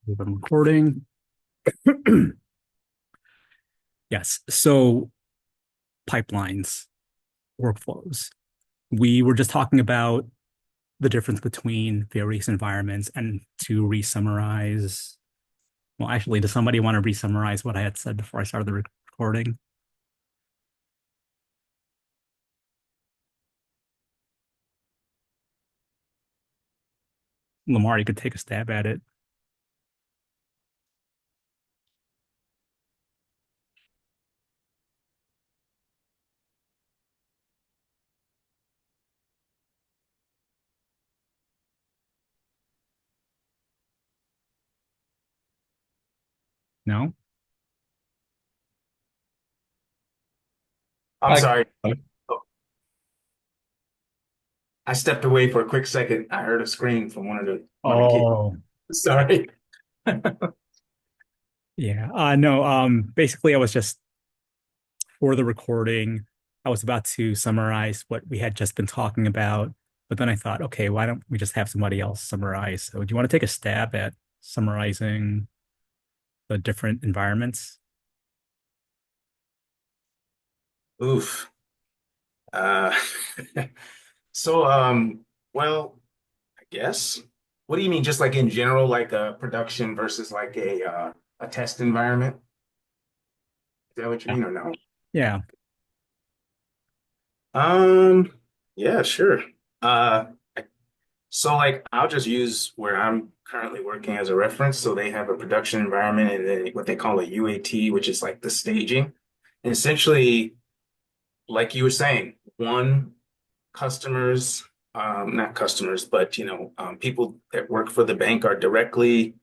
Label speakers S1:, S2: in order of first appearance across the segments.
S1: We've been recording. Yes. So pipelines, workflows. We were just talking about the difference between various environments and to re-summarize. Well, actually, does somebody want to re-summarize what I had said before I started the recording? Lamar, you could take a stab at it. No?
S2: I'm
S1: I,
S2: sorry. Oh, I stepped away for a quick second. I heard a scream from one of the kids.
S1: oh,
S2: Sorry.
S1: yeah. No, basically I was just for the recording, I was about to summarize what we had just been talking about, but then I thought, okay, why don't we just have somebody else summarize? So, do you want to take a stab at summarizing the different environments?
S2: Oof. Uh, so, well, I guess. What do you mean, just like in general, like a production versus like a test environment? Is that what you
S1: Yeah.
S2: mean or no?
S1: Yeah.
S2: Um, yeah, sure. Uh, so like I'll just use where I'm currently working as a reference. So they have a production environment and then what they call a UAT, which is like the staging. And essentially, like you were saying, one customers, not customers, but people that work for the bank are directly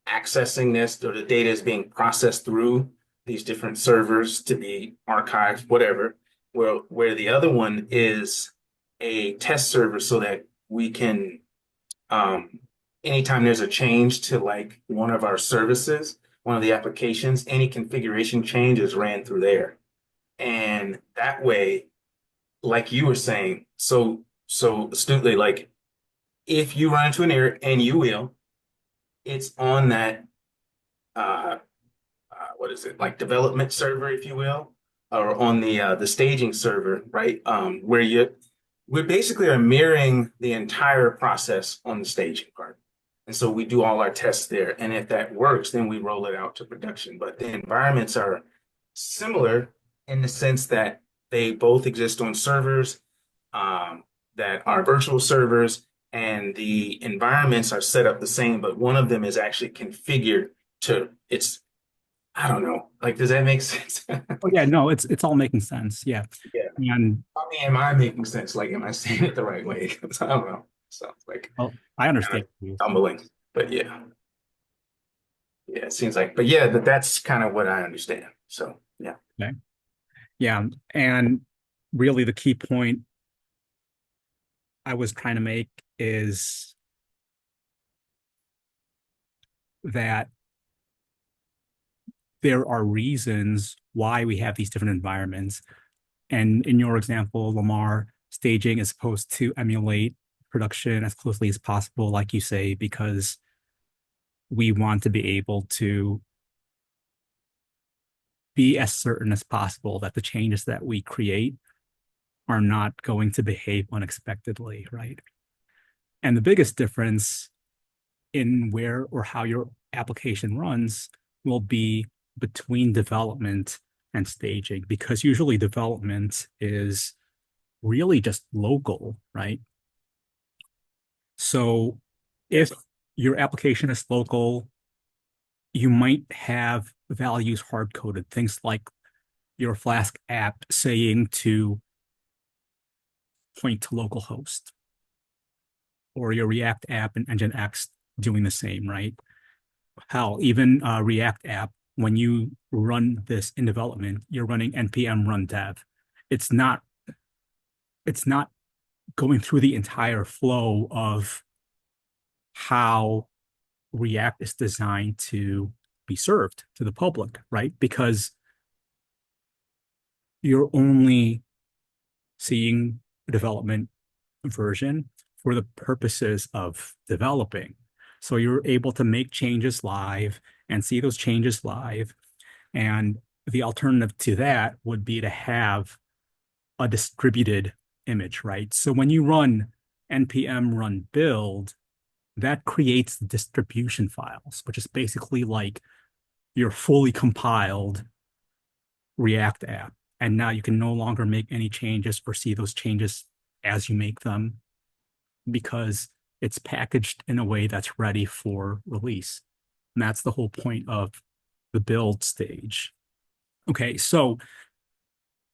S2: accessing this, or the data is being processed through these different servers to be archived, whatever. Where the other one is a test server so that we can, um, anytime there's a change to like one of our services, one of the applications, any configuration change is ran through there. And that way, like you were saying, so astutely, like if you run into an error, and you will, it's on that uh, what is it, like development server, if you will, or on the staging server, right? Where we basically are mirroring the entire process on the staging part. And so we do all our tests there. And if that works, then we roll it out to production. But the environments are similar in the sense that they both exist on servers um, that are virtual servers, and the environments are set up the same, but one of them is actually configured to its, I don't know, like, does that make sense?
S1: Oh, yeah. No, it's all making sense. Yeah.
S2: Yeah.
S1: And
S2: I mean, am I making sense? Like, am I saying it the right way? I don't know. So, like,
S1: well, I
S2: kind of
S1: understand you.
S2: stumbling. But yeah, yeah, it seems like, but yeah, that's kind of what I understand. So, yeah.
S1: Okay. Yeah. And really, the key point I was trying to make is that there are reasons why we have these different environments. And in your example, Lamar, staging is supposed to emulate production as closely as possible, like you say, because we want to be able to be as certain as possible that the changes that we create are not going to behave unexpectedly, right? And the biggest difference in where or how your application runs will be between development and staging, because usually development is really just local, right? So if your application is local, you might have values hard coded, things like your Flask app saying to point to localhost, or your React app and Nginx doing the same, right? Hell, even React app, when you run this in development, you're running npm run dev. It's not it's not going through the entire flow of how React is designed to be served to the public, right? Because you're only seeing a development version for the purposes of developing. So you're able to make changes live and see those changes live. And the alternative to that would be to have a distributed image, right? So when you run npm run build, that creates distribution files, which is basically like your fully compiled React app. And now you can no longer make any changes or see those changes as you make them because it's packaged in a way that's ready for release. And that's the whole point of the build stage. Okay, so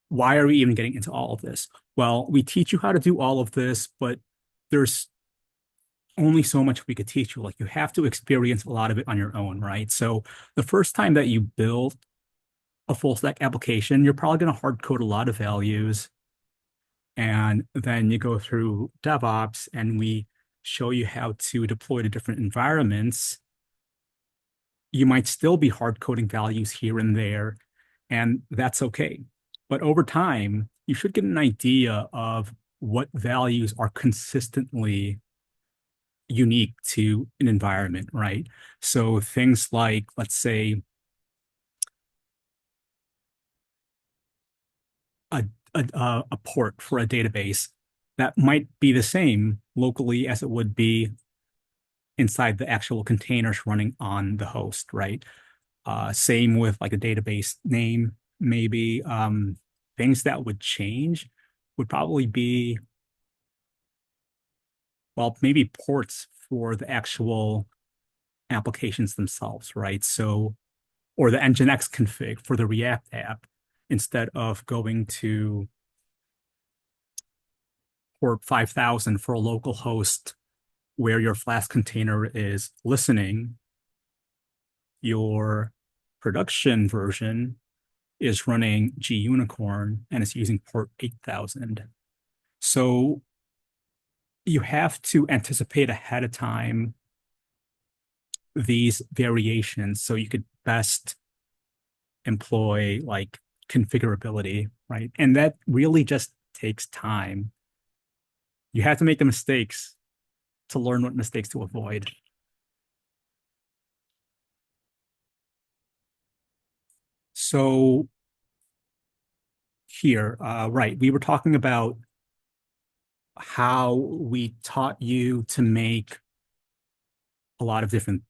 S1: why are we even getting into all of this? Well, we teach you how to do all of this, but there's only so much we could teach you. Like you have to experience a lot of it on your own, right? So the first time that you build a full stack application, you're probably going to hard code a lot of values. And then you go through DevOps and we show you how to deploy to different environments. You might still be hard coding values here and there, and that's okay. But over time, you should get an idea of what values are consistently unique to an environment, right? So things like, let's say, a, a port for a database that might be the same locally as it would be inside the actual containers running on the host, right? Same with like a database name, maybe. Things that would change would probably be, well, maybe ports for the actual applications themselves, right? So, or the Nginx config for the React app, instead of going to port 5000 for a local host where your Flask container is listening, your production version is running gunicorn and it's using port 8000. So you have to anticipate ahead of time these variations so you could best employ like configurability, right? And that really just takes time. You have to make the mistakes to learn what mistakes to avoid. So here, right, we were talking about how we taught you to make a lot of different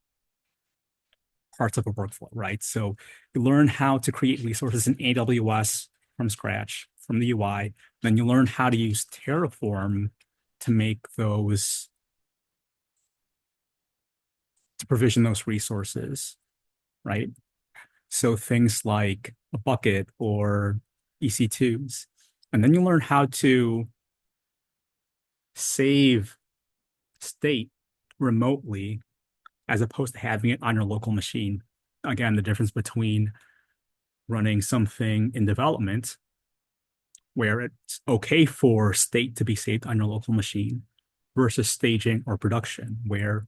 S1: parts of a workflow, right? So you learn how to create resources in AWS from scratch, from the UI. Then you learn how to use Terraform to make those, to provision those resources, right? So things like a bucket or EC2s. And then you learn how to save state remotely as opposed to having it on your local machine. Again, the difference between running something in development where it's okay for state to be saved on your local machine versus staging or production where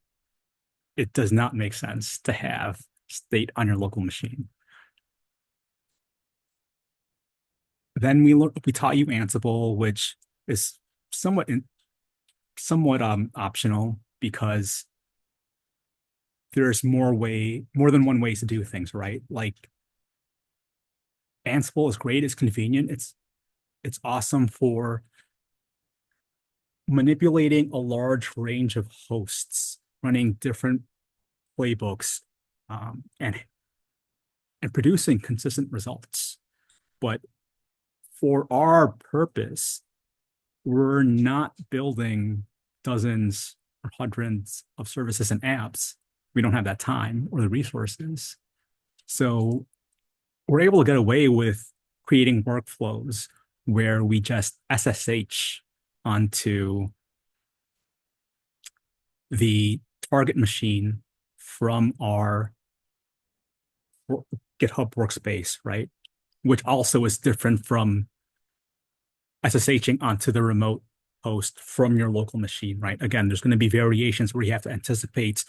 S1: it does not make sense to have state on your local machine. Then we taught you Ansible, which is somewhat optional because there's more than one ways to do things, right? Like Ansible is great, it's convenient, it's awesome for manipulating a large range of hosts, running different playbooks, and producing consistent results. But for our purpose, we're not building dozens or hundreds of services and apps. We don't have that time or the resources. So we're able to get away with creating workflows where we just SSH onto the target machine from our GitHub workspace, right? Which also is different from SSHing onto the remote host from your local machine, right? Again, there's going to be variations where you have to anticipate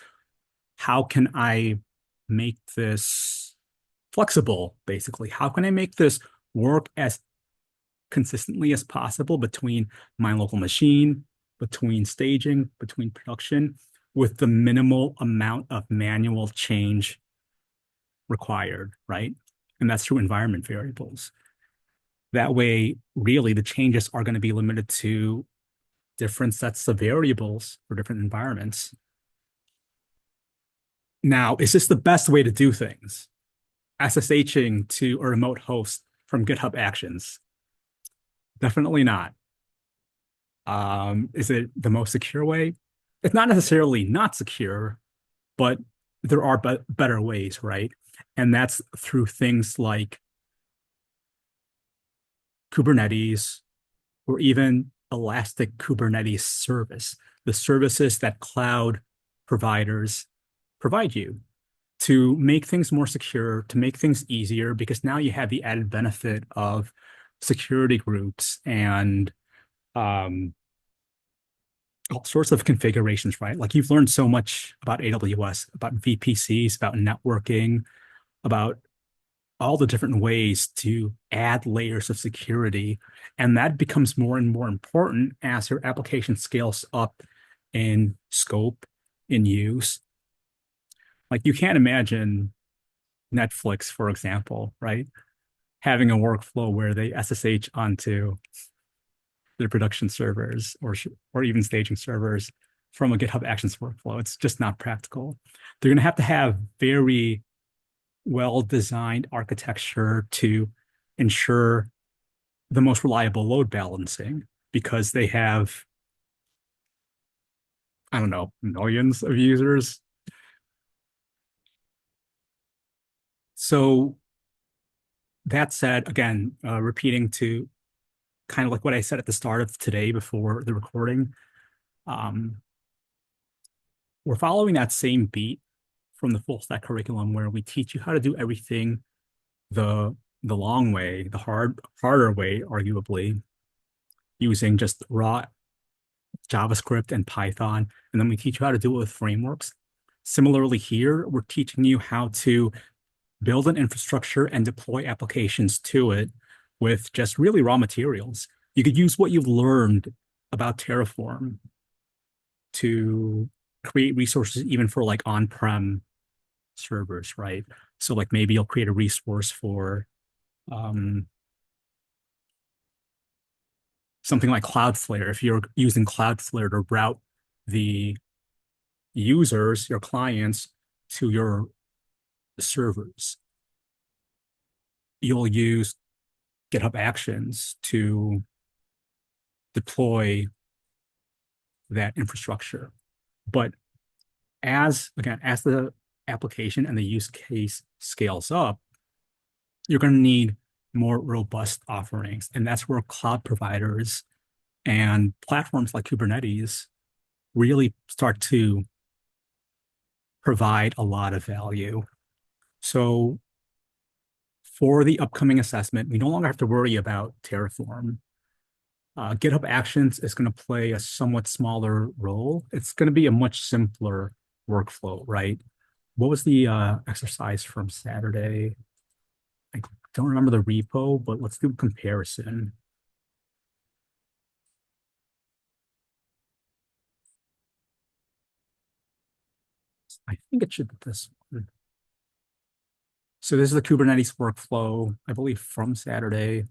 S1: how can I make this flexible, basically? How can I make this work as consistently as possible between my local machine, between staging, between production, with the minimal amount of manual change required, right? And that's through environment variables. That way, really, the changes are going to be limited to different sets of variables for different environments. Now, is this the best way to do things? SSHing to a remote host from GitHub Actions? Definitely not. Is it the most secure way? It's not necessarily not secure, but there are better ways, right? And that's through things like Kubernetes or even Elastic Kubernetes service, the services that cloud providers provide you to make things more secure, to make things easier, because now you have the added benefit of security groups and um, all sorts of configurations, right? Like you've learned so much about AWS, about VPCs, about networking, about all the different ways to add layers of security. And that becomes more and more important as your application scales up in scope, in use. Like you can't imagine Netflix, for example, right? Having a workflow where they SSH onto their production servers or even staging servers from a GitHub Actions workflow. It's just not practical. They're going to have very well-designed architecture to ensure the most reliable load balancing because they have, I don't know, millions of users. So that said, again, repeating to kind of like what I said at the start of today before the recording, um, we're following that same beat from the full stack curriculum where we teach you how to do everything the long way, the harder way, arguably, using just raw JavaScript and Python, and then we teach you how to do it with frameworks. Similarly, here we're teaching you how to build an infrastructure and deploy applications to it with just really raw materials. You could use what you've learned about Terraform to create resources even for like on-prem servers, right? So like maybe you'll create a resource for um, something like Cloudflare. If you're using Cloudflare to route the users, your clients, to your servers, you'll use GitHub Actions to deploy that infrastructure. But as the application and the use case scales up, you're going to need more robust offerings. And that's where cloud providers and platforms like Kubernetes really start to provide a lot of value. So for the upcoming assessment, we no longer have to worry about Terraform. GitHub Actions is going to play a somewhat smaller role. It's going to be a much simpler workflow, right? What was the exercise from Saturday? I don't remember the repo, but let's do a comparison. I think it should be this one. So this is the Kubernetes workflow, I believe, from Saturday.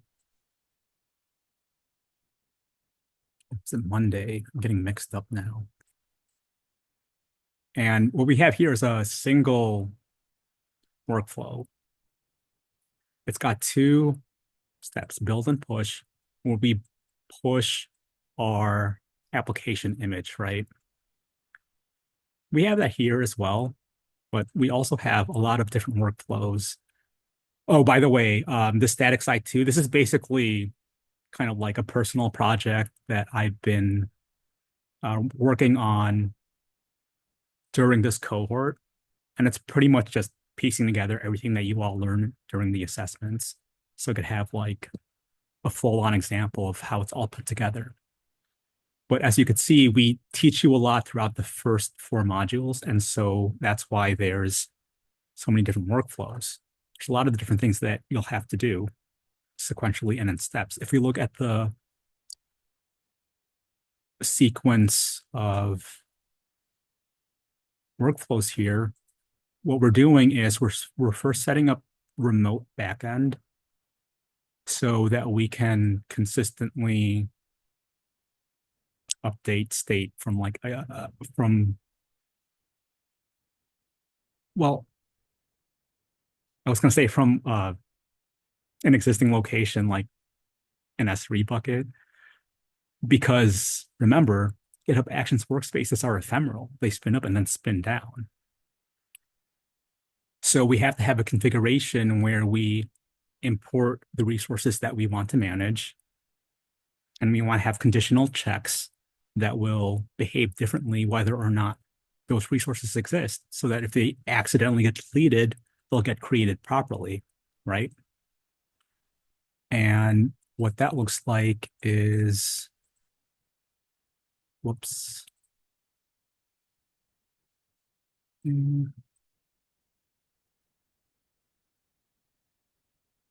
S1: It's a Monday. I'm getting mixed up now. And what we have here is a single workflow. It's got two steps, build and push, where we push our application image, right? We have that here as well, but we also have a lot of different workflows. Oh, by the way, the static site too, this is basically kind of like a personal project that I've been working on during this cohort. And it's pretty much just piecing together everything that you all learned during the assessments. So I could have like a full-on example of how it's all put together. But as you could see, we teach you a lot throughout the first four modules. And so that's why there's so many different workflows. There's a lot of the different things that you'll have to do sequentially and in steps. If we look at the sequence of workflows here, what we're doing is we're first setting up remote backend so that we can consistently update state from from well, I was going to say from an existing location like an S3 bucket, because remember, GitHub Actions workspaces are ephemeral. They spin up and then spin down. So we have to have a configuration where we import the resources that we want to manage, and we want to have conditional checks that will behave differently whether or not those resources exist, so that if they accidentally get deleted, they'll get created properly, right? And what that looks like is, whoops.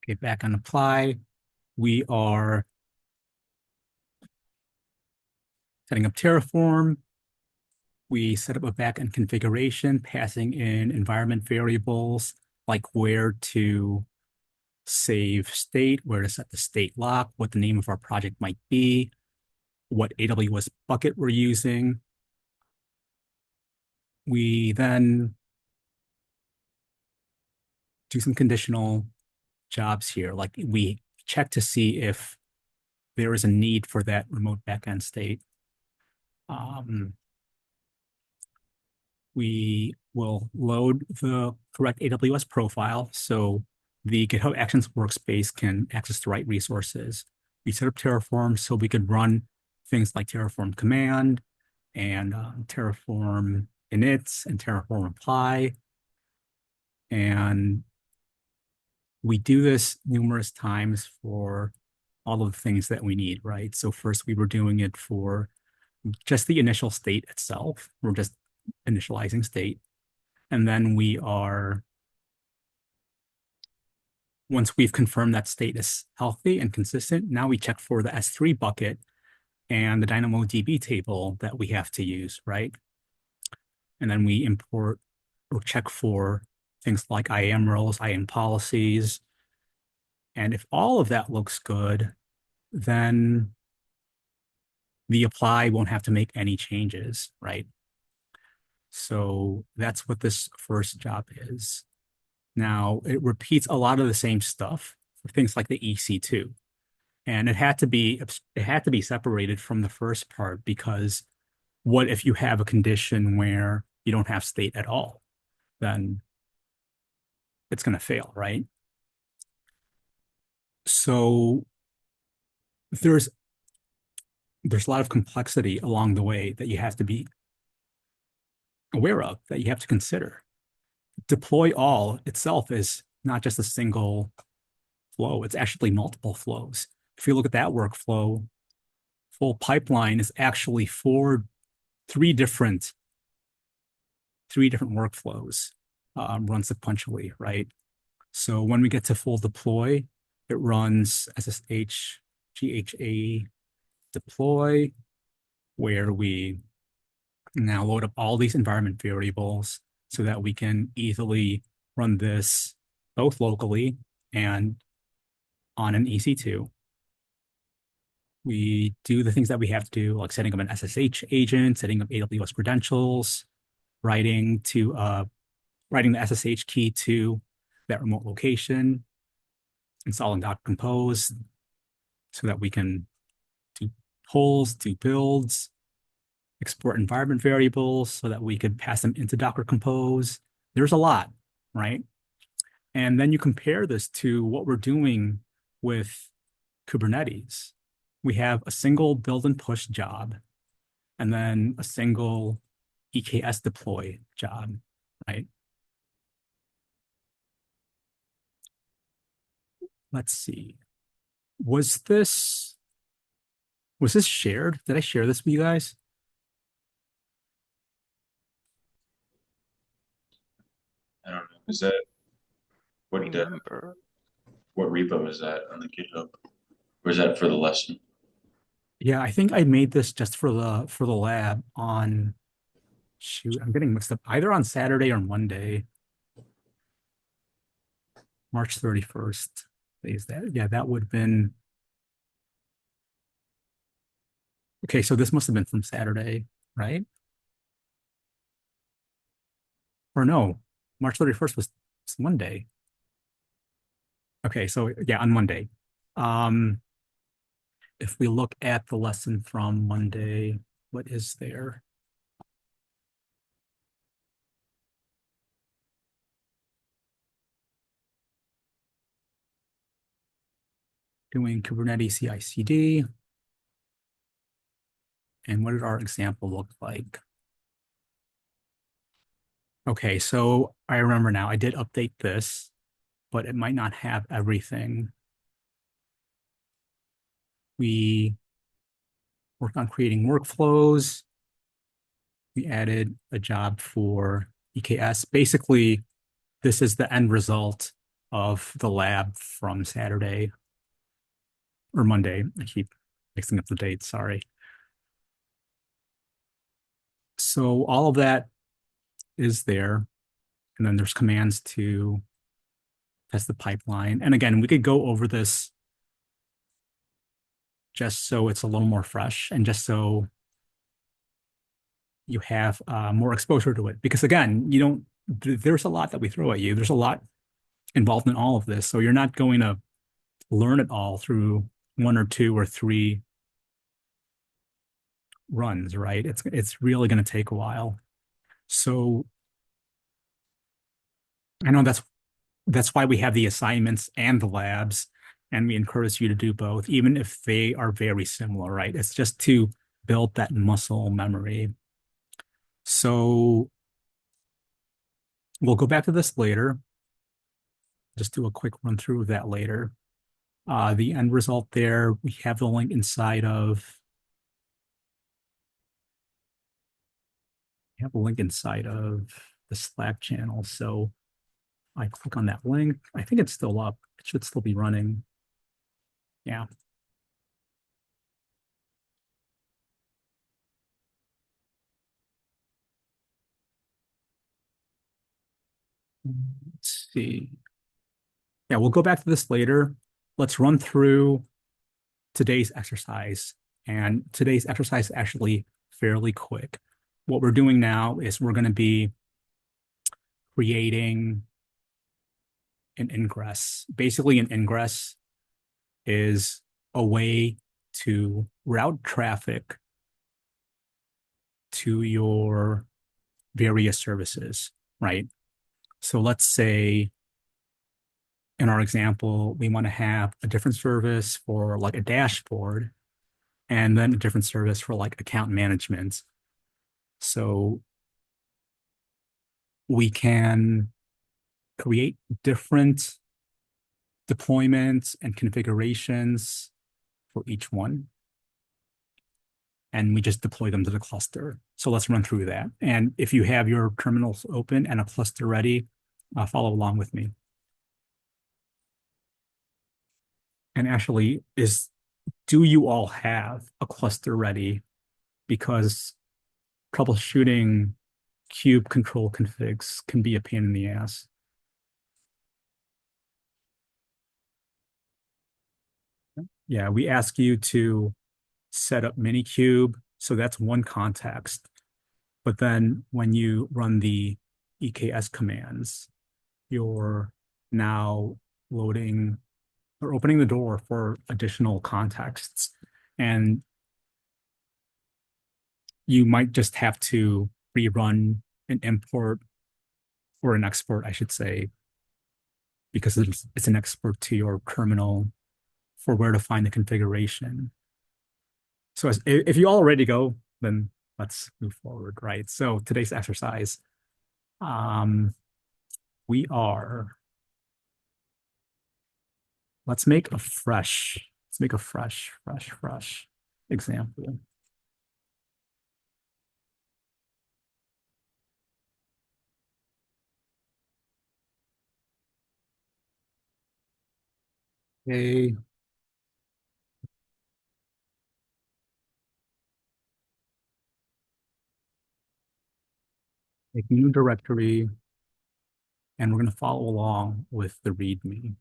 S1: Okay, back on apply, we are setting up Terraform. We set up a backend configuration, passing in environment variables like where to save state, where to set the state lock, what the name of our project might be, what AWS bucket we're using. We then do some conditional jobs here. Like we check to see if there is a need for that remote backend state. We will load the correct AWS profile so the GitHub Actions workspace can access the right resources. We set up Terraform so we could run things like Terraform command and Terraform inits and Terraform apply. And we do this numerous times for all of the things that we need, right? So first we were doing it for just the initial state itself. We're just initializing state. And then we are, once we've confirmed that state is healthy and consistent, now we check for the S3 bucket and the DynamoDB table that we have to use, right? And then we import or check for things like IAM roles, IAM policies. And if all of that looks good, then the apply won't have to make any changes, right? So that's what this first job is. Now, it repeats a lot of the same stuff for things like the EC2. And it had to be separated from the first part, because what if you have a condition where you don't have state at all? Then it's going to fail, right? So there's a lot of complexity along the way that you have to be aware of, that you have to consider. Deploy all itself is not just a single flow, it's actually multiple flows. If you look at that workflow, full pipeline is actually three different workflows run sequentially, right? So when we get to full deploy, it runs SSH GHA deploy, where we now load up all these environment variables so that we can easily run this both locally and on an EC2. We do the things that we have to do, like setting up an SSH agent, setting up AWS credentials, writing the SSH key to that remote location, installing Docker Compose so that we can do pulls, do builds, export environment variables so that we could pass them into Docker Compose. There's a lot, right? And then you compare this to what we're doing with Kubernetes. We have a single build and push job, and then a single EKS deploy job, right? Let's see. Was this shared? Did I share this with you guys?
S3: I don't know. Is that what
S4: Remember.
S3: what repo is that on the GitHub? Or is that for the lesson?
S1: Yeah, I think I made this just for the lab on Shoot, I'm getting mixed up. Either on Saturday or Monday, March 31st. Is that? Yeah, that would have been. Okay, so this must have been from Saturday, right? Or no, March 31st was Monday. Okay, so yeah, on Monday. Um, if we look at the lesson from Monday, what is there? Doing Kubernetes CICD. And what did our example look like? Okay, so I remember now, I did update this, but it might not have everything. We worked on creating workflows. We added a job for EKS. Basically, this is the end result of the lab from Saturday or Monday. I keep mixing up the dates, sorry. So all of that is there. And then there's commands to test the pipeline. And again, we could go over this just so it's a little more fresh and just so you have more exposure to it. Because again, you don't, there's a lot that we throw at you. There's a lot involved in all of this. So you're not going to learn it all through one or two or three runs, right? It's really going to take a while. So I know that's why we have the assignments and the labs, and we encourage you to do both, even if they are very similar, right? It's just to build that muscle memory. So we'll go back to this later. Just do a quick run through of that later. The end result there, we have the link inside of the Slack channel. So I click on that link. I think it's still up. It should still be running. Yeah. Let's see. Yeah, we'll go back to this later. Let's run through today's exercise. And today's exercise is actually fairly quick. What we're doing now is we're going to be creating an ingress. Basically, an ingress is a way to route traffic to your various services, right? So let's say in our example, we want to have a different service for like a dashboard and then a different service for like account management. So we can create different deployments and configurations for each one. And we just deploy them to the cluster. So let's run through that. And if you have your terminals open and a cluster ready, follow along with me. And actually, do you all have a cluster ready? Because troubleshooting kube control configs can be a pain in the ass. Yeah, we ask you to set up Minikube. So that's one context. But then when you run the EKS commands, you're now loading or opening the door for additional contexts. And you might just have to rerun an import or an export, I should say, because it's an export to your terminal for where to find the configuration. So if you all ready to go, then let's move forward, right? So today's exercise, um, let's make a fresh example. Okay. make a new directory, and we're going to follow along with the README.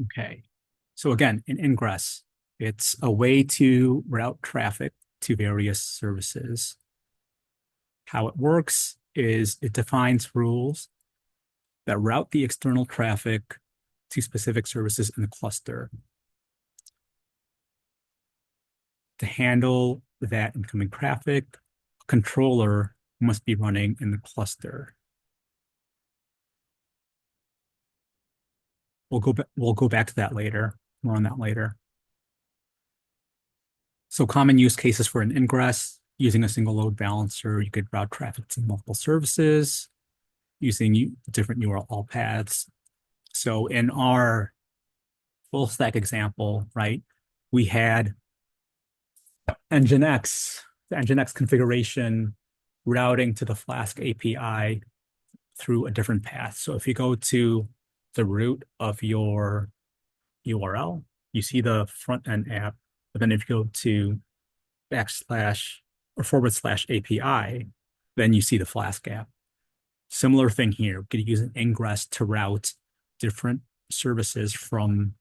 S1: Okay. So again, in Ingress, it's a way to route traffic to various services. How it works is it defines rules that route the external traffic to specific services in the cluster. To handle that incoming traffic, a controller must be running in the cluster. We'll go back to that later, more on that later. So common use cases for an ingress, using a single load balancer, you could route traffic to multiple services using different URL paths. So in our full stack example, right, we had Nginx, the Nginx configuration routing to the Flask API through a different path. So if you go to the root of your URL, you see the front end app, but then if you go to backslash or / API, then you see the Flask app. Similar thing here, we could use an ingress to route different services from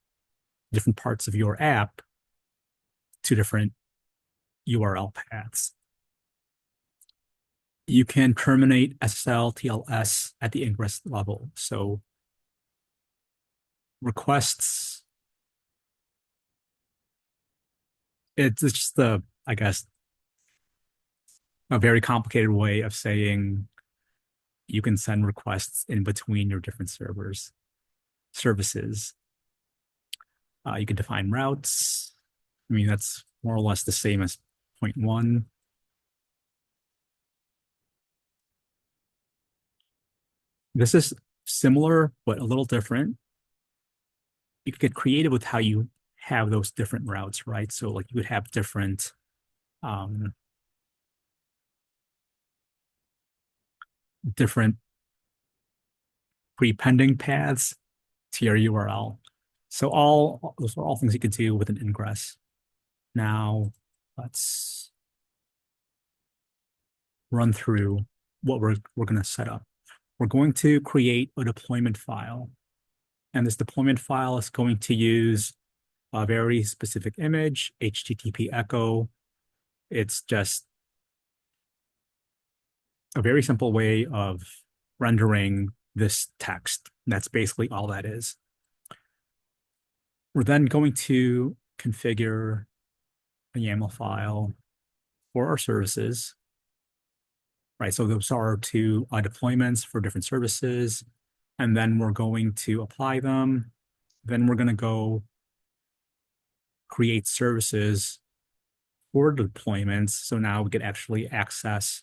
S1: different parts of your app to different URL paths. You can terminate SSL, TLS at the ingress level. So requests, it's just I guess, a very complicated way of saying you can send requests in between your different services. You can define routes. I mean, that's more or less the same as point one. This is similar, but a little different. You could get creative with how you have those different routes, right? So like you would have different different prepending paths to your URL. So those are all things you could do with an ingress. Now let's run through what we're going to set up. We're going to create a deployment file. And this deployment file is going to use a very specific image, HTTP echo. It's just a very simple way of rendering this text. That's basically all that is. We're then going to configure a YAML file for our services, right? So those are two deployments for different services, and then we're going to apply them. Then we're going to go create services for deployments. So now we could actually access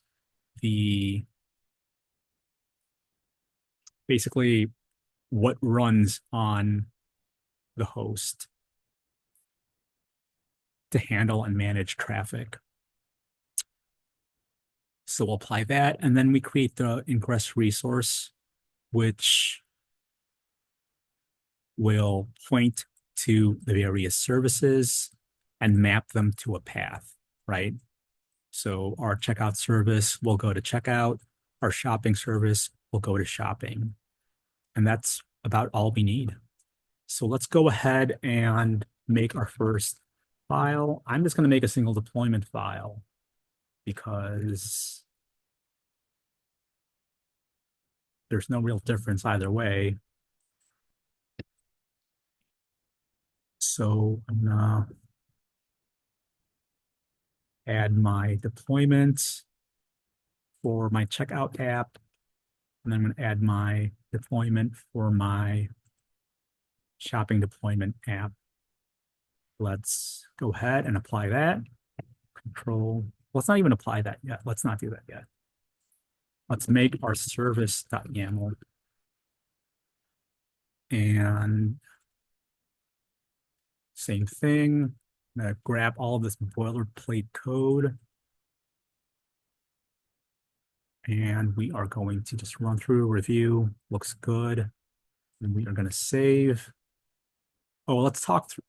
S1: basically what runs on the host to handle and manage traffic. So we'll apply that, and then we create the ingress resource, which will point to the various services and map them to a path, right? So our checkout service will go to checkout, our shopping service will go to shopping, and that's about all we need. So let's go ahead and make our first file. I'm just going to make a single deployment file because there's no real difference either way. So I'm gonna add my deployment for my checkout app, and then I'm gonna add my deployment for my shopping deployment app. Let's go ahead and apply that. Control, let's not even apply that yet. Let's not do that yet. Let's make our service.yaml. And same thing, I'm gonna grab all of this boilerplate code. And we are going to just run through, review, looks good. And we are going to save. Oh, let's talk through.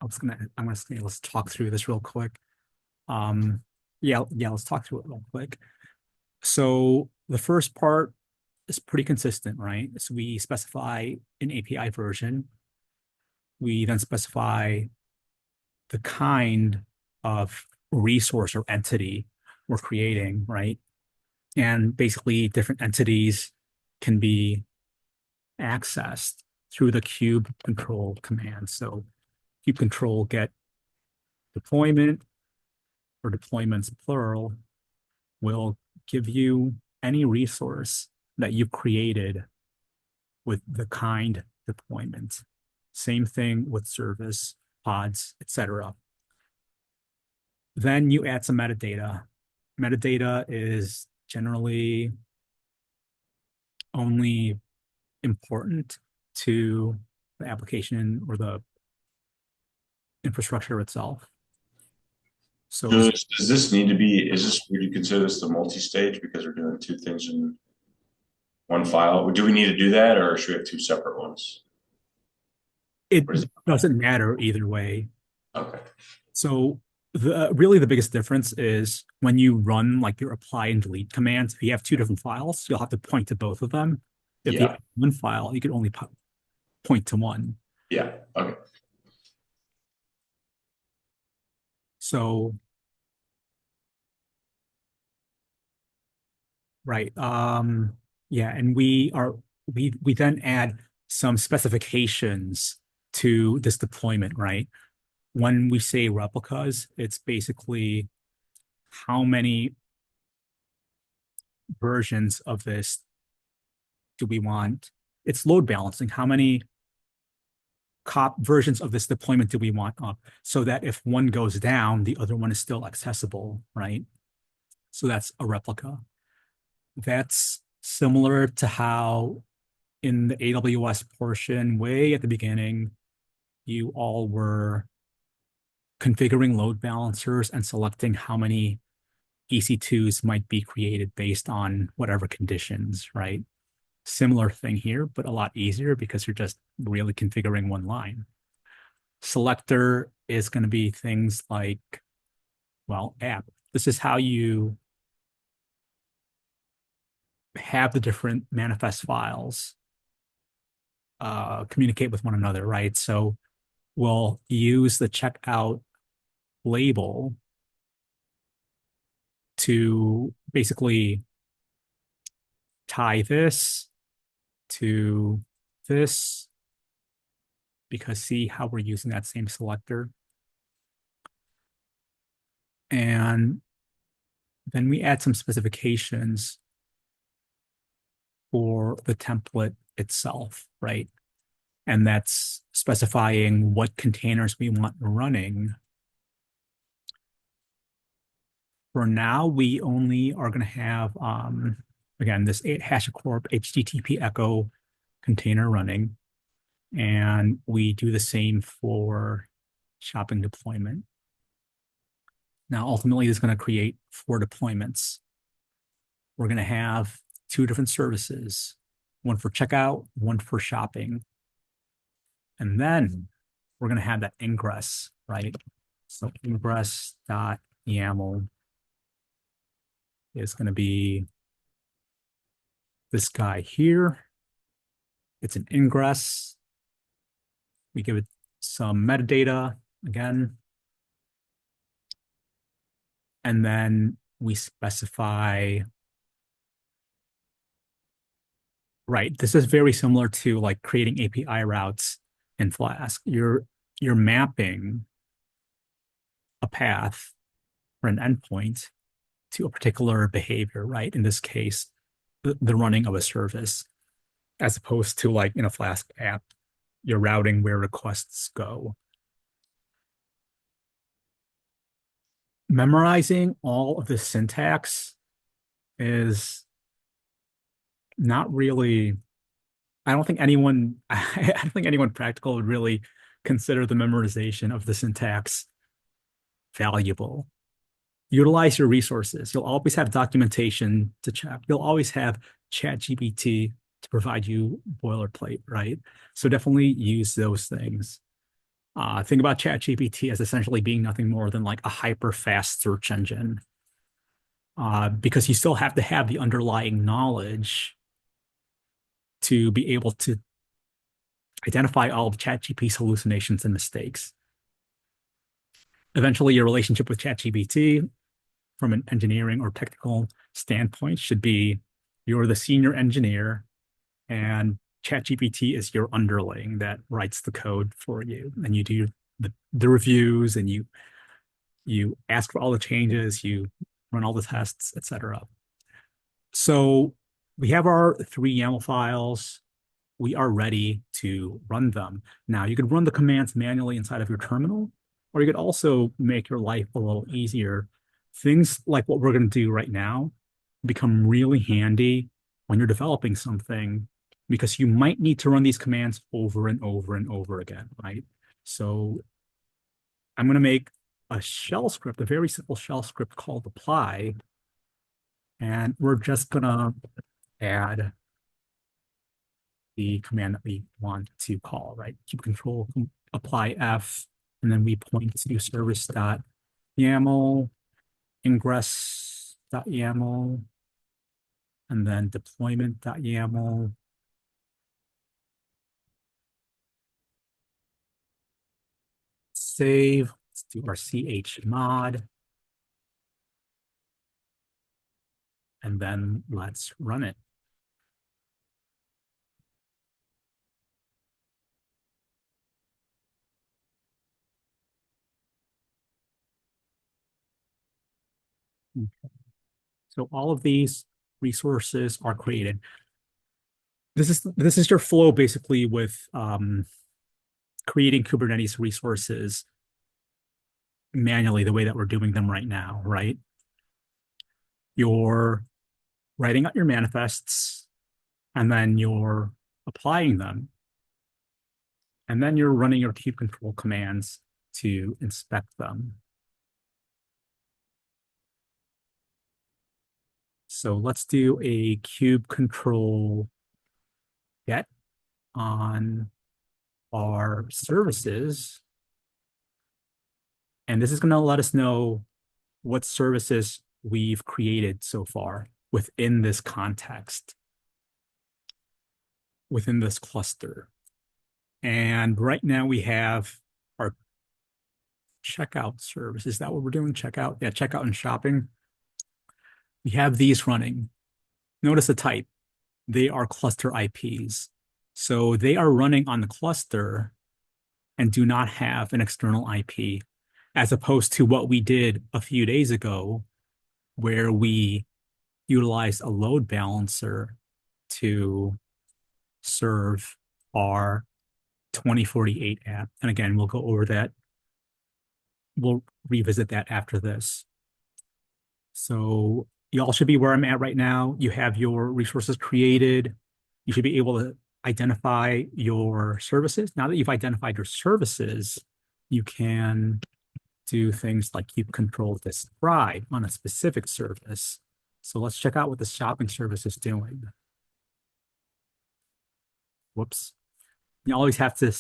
S1: I'm gonna say let's talk through this real quick. Um, yeah, let's talk through it real quick. So the first part is pretty consistent, right? So we specify an API version. We then specify the kind of resource or entity we're creating, right? And basically, different entities can be accessed through the kube control command. So kube control get deployment or deployments plural will give you any resource that you created with the kind deployment. Same thing with service, pods, etc. Then you add some metadata. Metadata is generally only important to the application or the infrastructure itself. So
S3: Does this need to be, would you consider this the multi-stage because we're doing two things in one file? Do we need to do that or should we have two separate ones?
S1: it doesn't matter either way.
S3: Okay.
S1: So really the biggest difference is when you run like your apply and delete commands, if you have two different files, you'll have to point to both of them. If you
S3: Yeah.
S1: have one file, you can only point to one.
S3: Yeah. Okay.
S1: So, right. Yeah, and we then add some specifications to this deployment, right? When we say replicas, it's basically how many versions of this do we want? It's load balancing. How many cop versions of this deployment do we want up so that if one goes down, the other one is still accessible, right? So that's a replica. That's similar to how in the AWS portion, way at the beginning, you all were configuring load balancers and selecting how many EC2s might be created based on whatever conditions, right? Similar thing here, but a lot easier because you're just really configuring one line. Selector is going to be things like, well, app. This is how you have the different manifest files communicate with one another, right? So we'll use the checkout label to basically tie this to this because see how we're using that same selector. And then we add some specifications for the template itself, right? And that's specifying what containers we want running. For now, we only are going to have, again, this HashiCorp HTTP echo container running. And we do the same for shopping deployment. Now, ultimately, this is going to create 4 deployments. We're going to have 2 different services, one for checkout, one for shopping. And then we're going to have that ingress, right? So ingress.yaml is going to be this guy here. It's an ingress. We give it some metadata again. And then we specify, right, this is very similar to like creating API routes in Flask. You're mapping a path for an endpoint to a particular behavior, right? In this case, the running of a service, as opposed to like in a Flask app, you're routing where requests go. Memorizing all of this syntax is not really, I don't think anyone, I don't think anyone practical would really consider the memorization of the syntax valuable. Utilize your resources. You'll always have documentation to check. You'll always have ChatGPT to provide you boilerplate, right? So definitely use those things. Think about ChatGPT as essentially being nothing more than like a hyper fast search engine, because you still have to have the underlying knowledge to be able to identify all of ChatGPT's hallucinations and mistakes. Eventually, your relationship with ChatGPT from an engineering or technical standpoint should be you're the senior engineer and ChatGPT is your underling that writes the code for you. And you do the reviews and you ask for all the changes, you run all the tests, etc. So we have our 3 YAML files. We are ready to run them. Now, you could run the commands manually inside of your terminal, or you could also make your life a little easier. Things like what we're going to do right now become really handy when you're developing something, because you might need to run these commands over and over and over again, right? So I'm going to make a shell script, a very simple shell script called apply, and we're just going to add the command that we want to call, right? Keep control, apply F, and then we point to service.yaml, ingress.yaml, and then deployment.yaml. Save, let's do our chmod, and then let's run it. So all of these resources are created. This is your flow basically with creating Kubernetes resources manually the way that we're doing them right now, right? You're writing out your manifests, and then you're applying them, and then you're running your kube control commands to inspect them. So let's do a kube control get on our services. And this is going to let us know what services we've created so far within this context, within this cluster. And right now we have our checkout service. Is that what we're doing? Checkout? Yeah, checkout and shopping. We have these running. Notice the type. They are cluster IPs. So they are running on the cluster and do not have an external IP, as opposed to what we did a few days ago, where we utilized a load balancer to serve our 2048 app. And again, we'll go over that. We'll revisit that after this. So you all should be where I'm at right now. You have your resources created. You should be able to identify your services. Now that you've identified your services, you can do things like keep control describe on a specific service. So let's check out what the shopping service is doing. Whoops. You always have to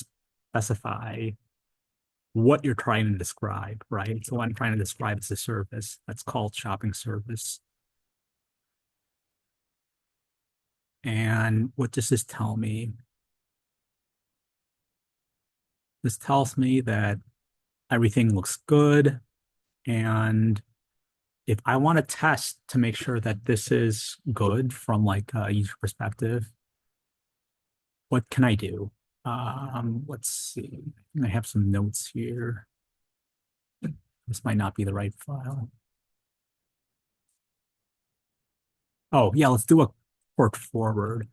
S1: specify what you're trying to describe, right? So what I'm trying to describe is a service that's called shopping service. And what does this tell me? This tells me that everything looks good. And if I want to test to make sure that this is good from like a user perspective, what can I do? Let's see. I have some notes here. This might not be the right file. Oh, yeah, let's do a port forward.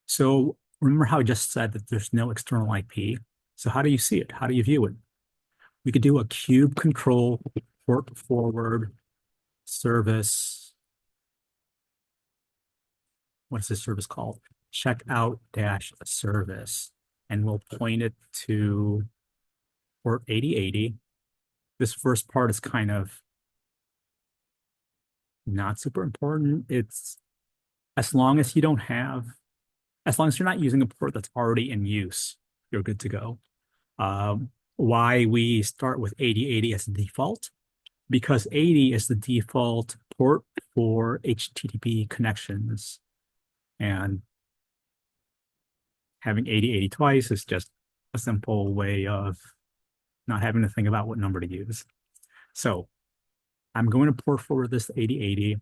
S1: So remember how I just said that there's no external IP? So how do you see it? How do you view it? We could do a kube control port forward service. What's this service called? Checkout dash service. And we'll point it to port 8080. This first part is kind of not super important. It's as long as you don't have as long as you're not using a port that's already in use, you're good to go. Why we start with 8080 as the default? Because 80 is the default port for HTTP connections. And having 8080 twice is just a simple way of not having to think about what number to use. So I'm going to port forward this to 8080.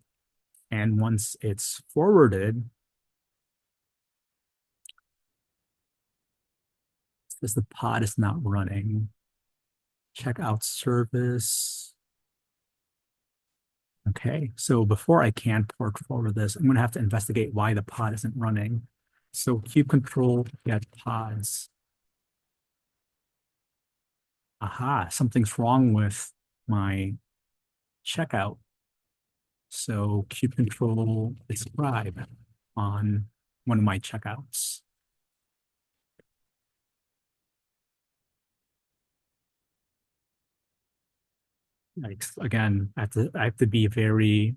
S1: And once it's forwarded, says the pod is not running. Check out service. Okay, so before I can port forward this, I'm going to have to investigate why the pod isn't running. So kubectl get pods. Aha, something's wrong with my checkout. So kubectl describe on one of my checkouts. Like, again, I have to be very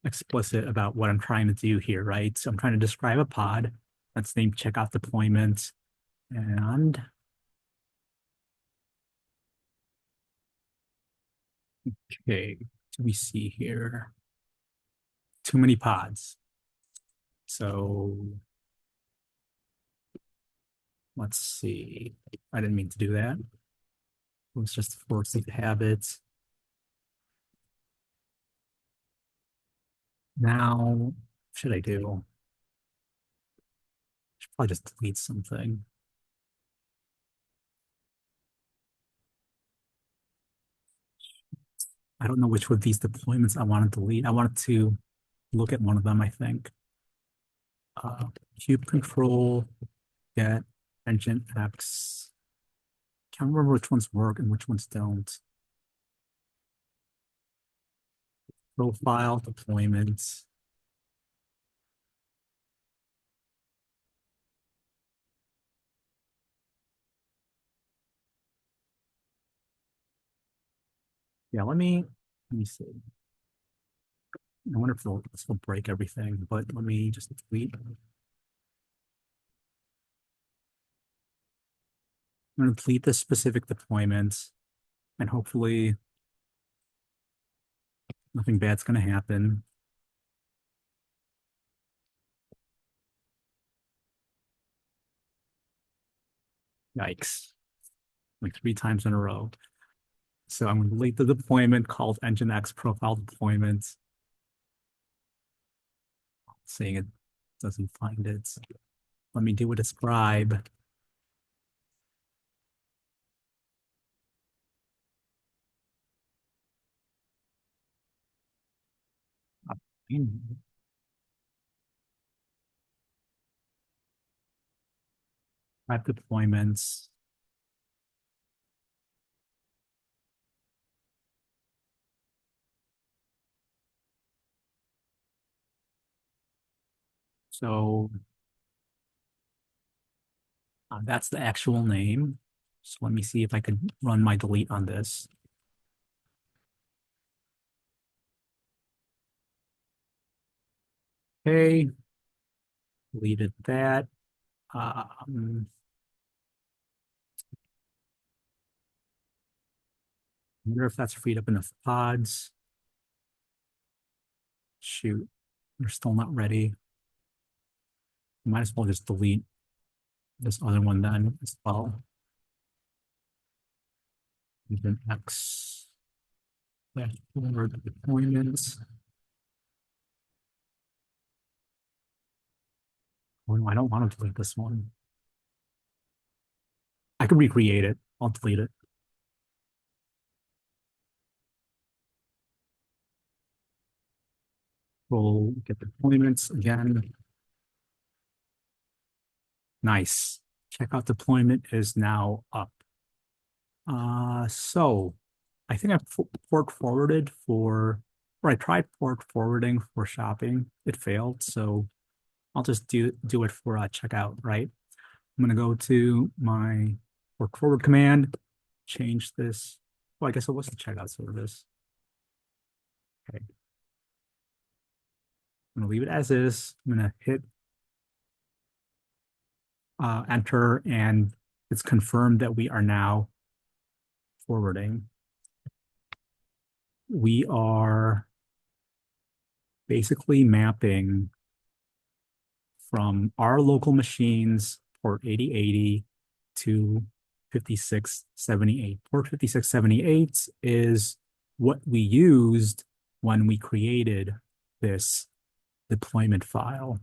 S1: explicit about what I'm trying to do here, right? So I'm trying to describe a pod that's named checkout deployment. And okay, do we see here? Too many pods. So let's see. I didn't mean to do that. It was just forcing habits. Now, what should I do? I should probably just delete something. I don't know which of these deployments I want to delete. I wanted to look at one of them, I think. Cube control, get engine X. Can't remember which ones work and which ones don't. Profile, deployments. Yeah, let me see. I wonder if this will break everything, but let me just delete. I'm going to delete this specific deployment, and hopefully nothing bad's going to happen. Yikes. Like 3 times in a row. So I'm going to delete the deployment called Nginx profile deployment. Saying it doesn't find it. Let me do a describe. Five deployments. So that's the actual name. So let me see if I could run my delete on this. Okay, deleted that. I wonder if that's freed up enough pods. Shoot, they're still not ready. Might as well just delete this other one then as well. Even X dashboard deployments. Oh, no, I don't want to delete this one. I could recreate it. I'll delete it. We'll get deployments again. Nice. Checkout deployment is now up. So I think I port forwarded for, or I tried port forwarding for shopping. It failed. So I'll just do it for checkout, right? I'm going to go to my port forward command, change this. Well, I guess it was the checkout service. Okay. I'm gonna leave it as is. I'm gonna hit enter, and it's confirmed that we are now forwarding. We are basically mapping from our local machines, port 8080 to 5678. Port 5678 is what we used when we created this deployment file.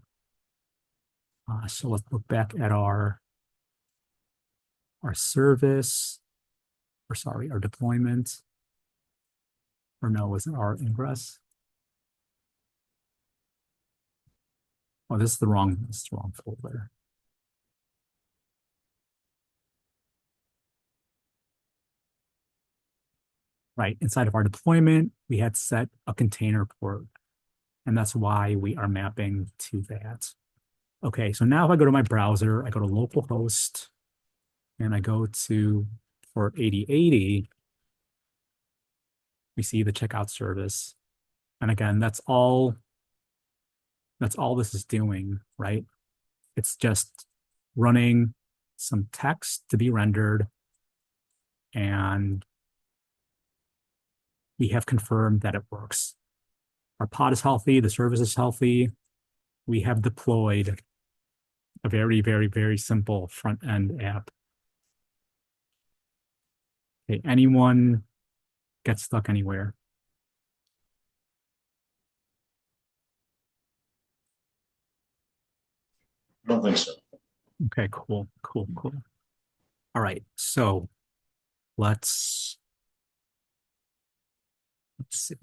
S1: So let's look back at our service, or sorry, our deployment. Or no, was it our Ingress? Oh, this is the wrong folder. Right, inside of our deployment, we had set a container port, and that's why we are mapping to that. Okay, so now if I go to my browser, I go to localhost, and I go to port 8080, we see the checkout service. And again, that's all this is doing, right? It's just running some text to be rendered, and we have confirmed that it works. Our pod is healthy, the service is healthy. We have deployed a very, very, very simple front-end app. Okay, anyone get stuck anywhere?
S3: I don't think so.
S1: Okay, cool. All right, so let's see.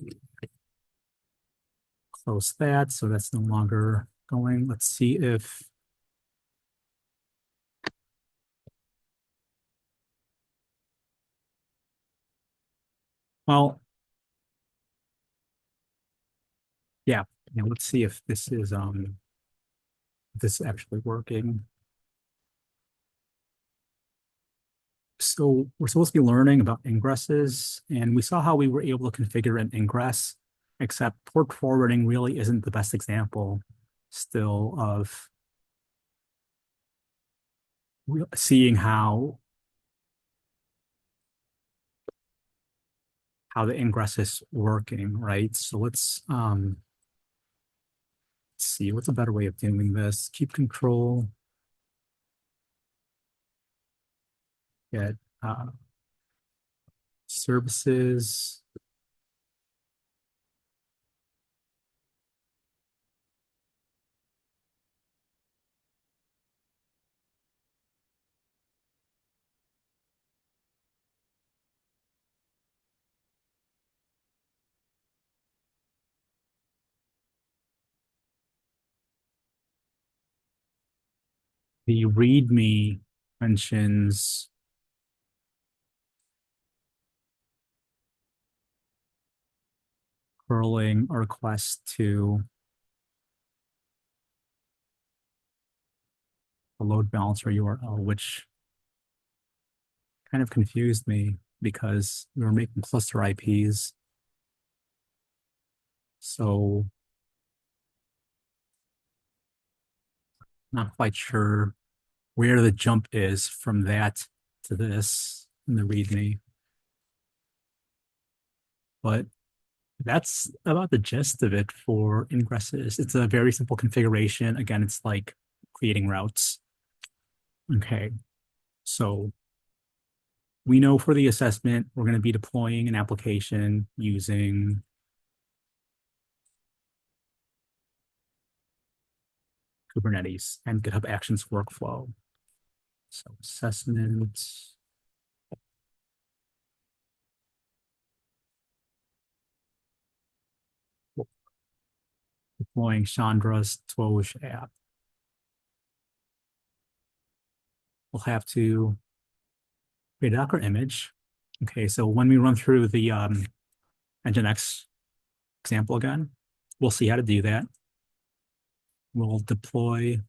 S1: Close that, so that's no longer going. Let's see if well, yeah, let's see if this is actually working. So we're supposed to be learning about ingresses, and we saw how we were able to configure an ingress, except port forwarding really isn't the best example still of seeing how the ingress is working, right? So let's see, what's a better way of doing this? Keep control. Get services. The README mentions curling a request to a load balancer URL, which kind of confused me because we were making cluster IPs. So not quite sure where the jump is from that to this in the README. But that's about the gist of it for ingresses. It's a very simple configuration. Again, it's like creating routes. Okay, so we know for the assessment, we're going to be deploying an application using Kubernetes and GitHub Actions workflow. So assessment. Deploying Chandra's Twoj app. We'll have to create a Docker image. Okay, so when we run through the Nginx example again, we'll see how to do that. We'll deploy.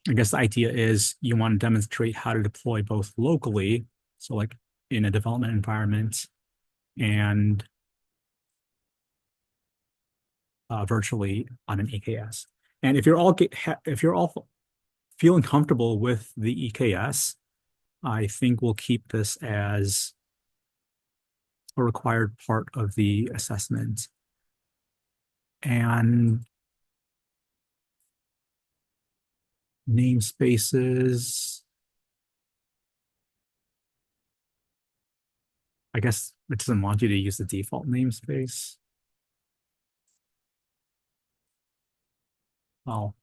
S1: I guess the idea is you want to demonstrate how to deploy both locally, so like in a development environment, and virtually on an EKS. And if you're all feeling comfortable with the EKS, I think we'll keep this as a required part of the assessment. And namespaces, I guess it doesn't want you to use the default namespace. Well,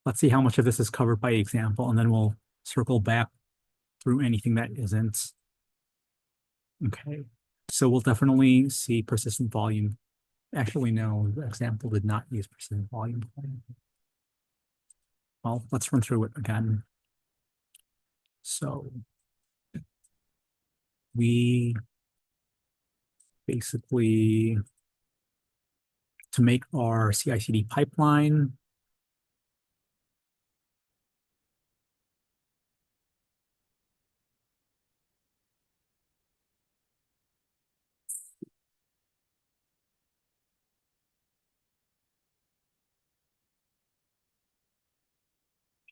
S1: let's see how much of this is covered by example, and then we'll circle back through anything that isn't. Okay, so we'll definitely see persistent volume. Actually, no, the example did not use persistent volume. Well, let's run through it again. So we basically, to make our CI/CD pipeline,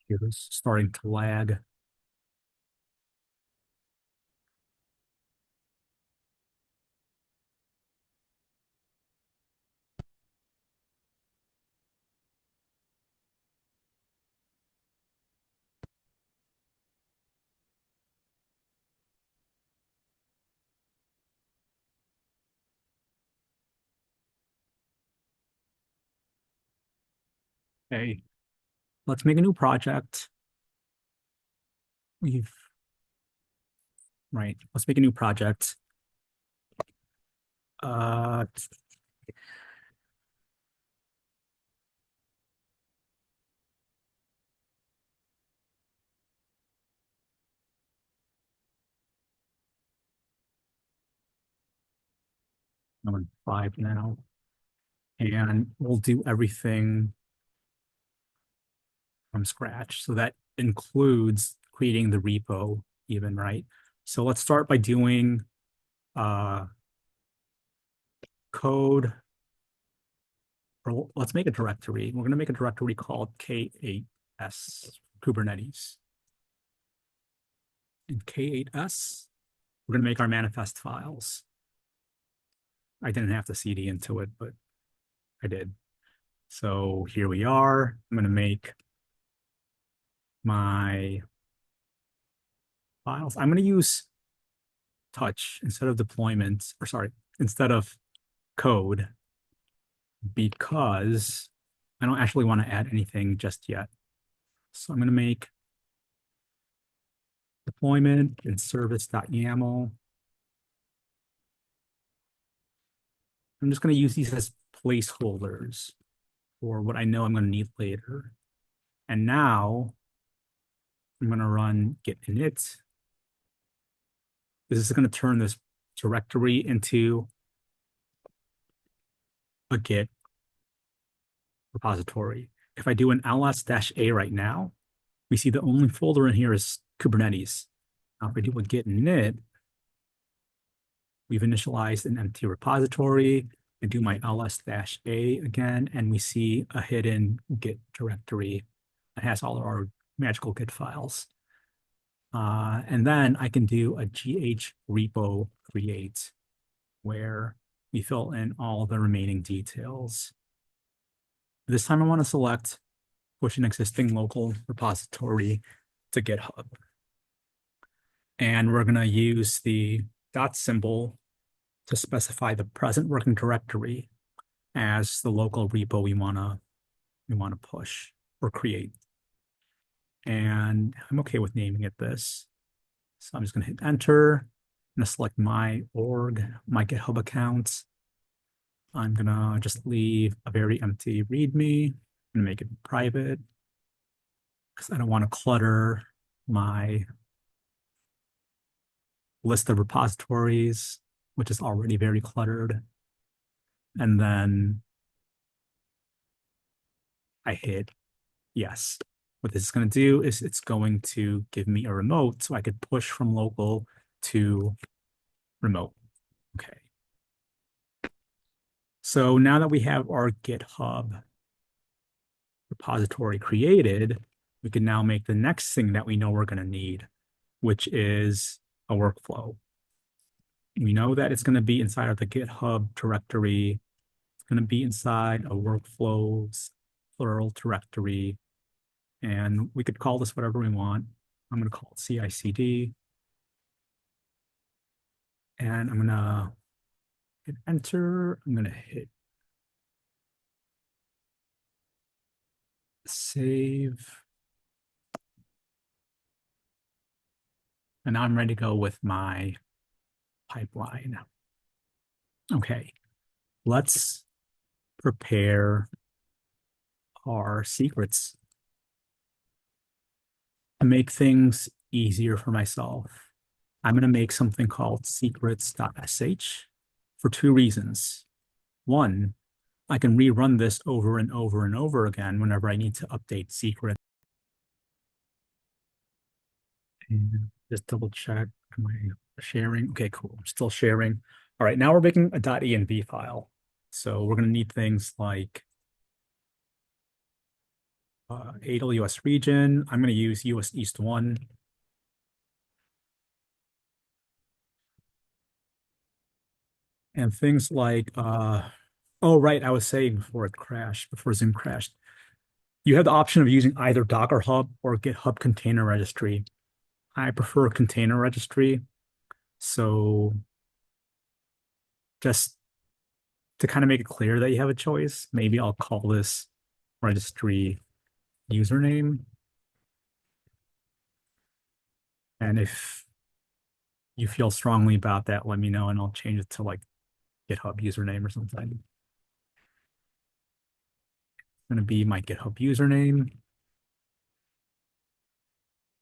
S1: here's starting to lag. Okay, let's make a new project. Right, let's make a new project. Uh, I'm on 5 now. And we'll do everything from scratch. So that includes creating the repo even, right? So let's start by doing code, or let's make a directory. We're going to make a directory called K8s Kubernetes. In K8s, we're going to make our manifest files. I didn't have to CD into it, but I did. So here we are. I'm going to make my files. I'm going to use touch instead of deployment, or sorry, instead of code, because I don't actually want to add anything just yet. So I'm going to make deployment and service.yaml. I'm just going to use these as placeholders for what I know I'm going to need later. And now I'm going to run git init. This is going to turn this directory into a Git repository. If I do an ls-a right now, we see the only folder in here is Kubernetes. Now, if I do a git init, we've initialized an empty repository. I do my ls-a again, and we see a hidden Git directory that has all of our magical Git files. And then I can do a gh repo create, where we fill in all the remaining details. This time I want to select push an existing local repository to GitHub. And we're going to use the dot symbol to specify the present working directory as the local repo we want to push or create. And I'm okay with naming it this. So I'm just going to hit enter. I'm going to select my org, my GitHub account. I'm going to just leave a very empty README. I'm going to make it private because I don't want to clutter my list of repositories, which is already very cluttered. And then I hit yes. What this is going to do is it's going to give me a remote so I could push from local to remote. Okay. So now that we have our GitHub repository created, we can now make the next thing that we know we're going to need, which is a workflow. We know that it's going to be inside of the GitHub directory. It's going to be inside a workflows plural directory. And we could call this whatever we want. I'm going to call it CICD. And I'm going to hit enter. I'm going to hit save. And now I'm ready to go with my pipeline. Okay, let's prepare our secrets to make things easier for myself. I'm going to make something called secrets.sh for two reasons. One, I can rerun this over and over and over again whenever I need to update secret. And just double check, am I sharing? Okay, cool, I'm still sharing. All right, now we're making a .env file. So we're going to need things like AWS region. I'm going to use US East 1. And things like, oh, right, I was saying before Zoom crashed, you have the option of using either Docker Hub or GitHub Container Registry. I prefer Container Registry. So just to kind of make it clear that you have a choice, maybe I'll call this registry username. And if you feel strongly about that, let me know and I'll change it to like GitHub username or something. It's going to be my GitHub username.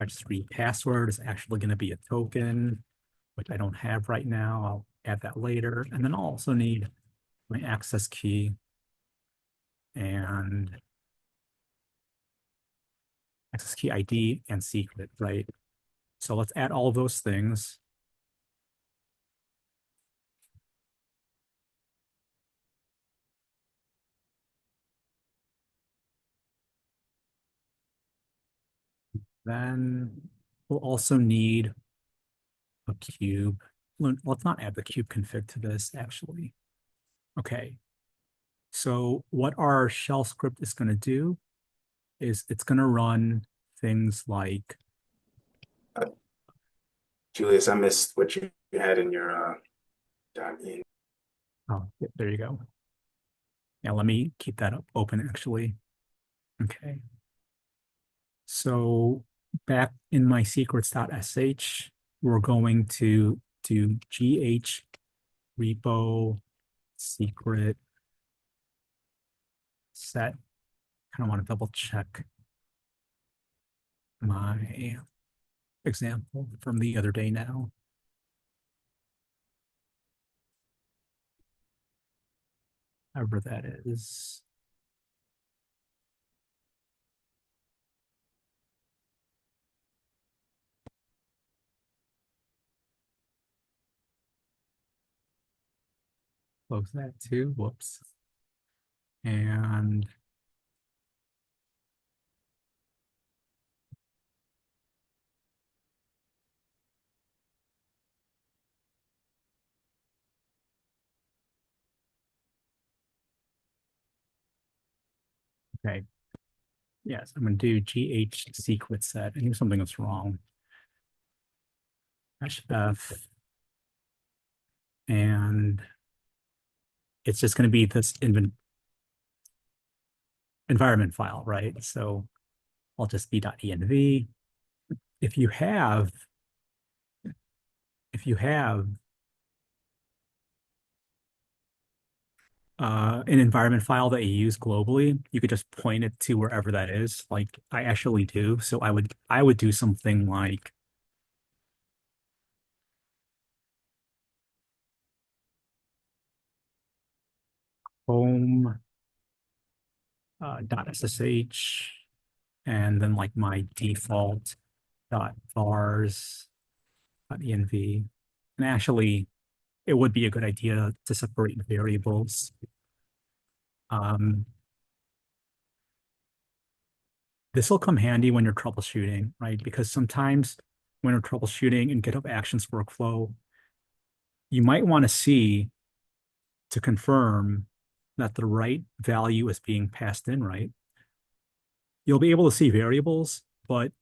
S1: Registry password is actually going to be a token, which I don't have right now. I'll add that later. And then I'll also need my access key and access key ID and secret, right? So let's add all of those things. Then we'll also need a cube. Let's not add the cube config to this, actually. Okay. So what our shell script is going to do is it's going to run things like.
S2: Julius, I missed what you had in your .in.
S1: Oh, there you go. Now let me keep that up open, actually. Okay. So back in my secrets.sh, we're going to do gh repo secret set. Kind of want to double check my example from the other day now. However that is. Close that too, whoops. And okay. Yes, I'm going to do gh secret set. I knew something was wrong. -f. And it's just going to be this environment file, right? So I'll just be .env. If you have an environment file that you use globally, you could just point it to wherever that is. Like I actually do. So I would do something like home .ssh and then like my default .vars .env. And actually, it would be a good idea to separate variables Um, this will come handy when you're troubleshooting, right? Because sometimes when you're troubleshooting in GitHub Actions workflow, you might want to see to confirm that the right value is being passed in, right? You'll be able to see variables, but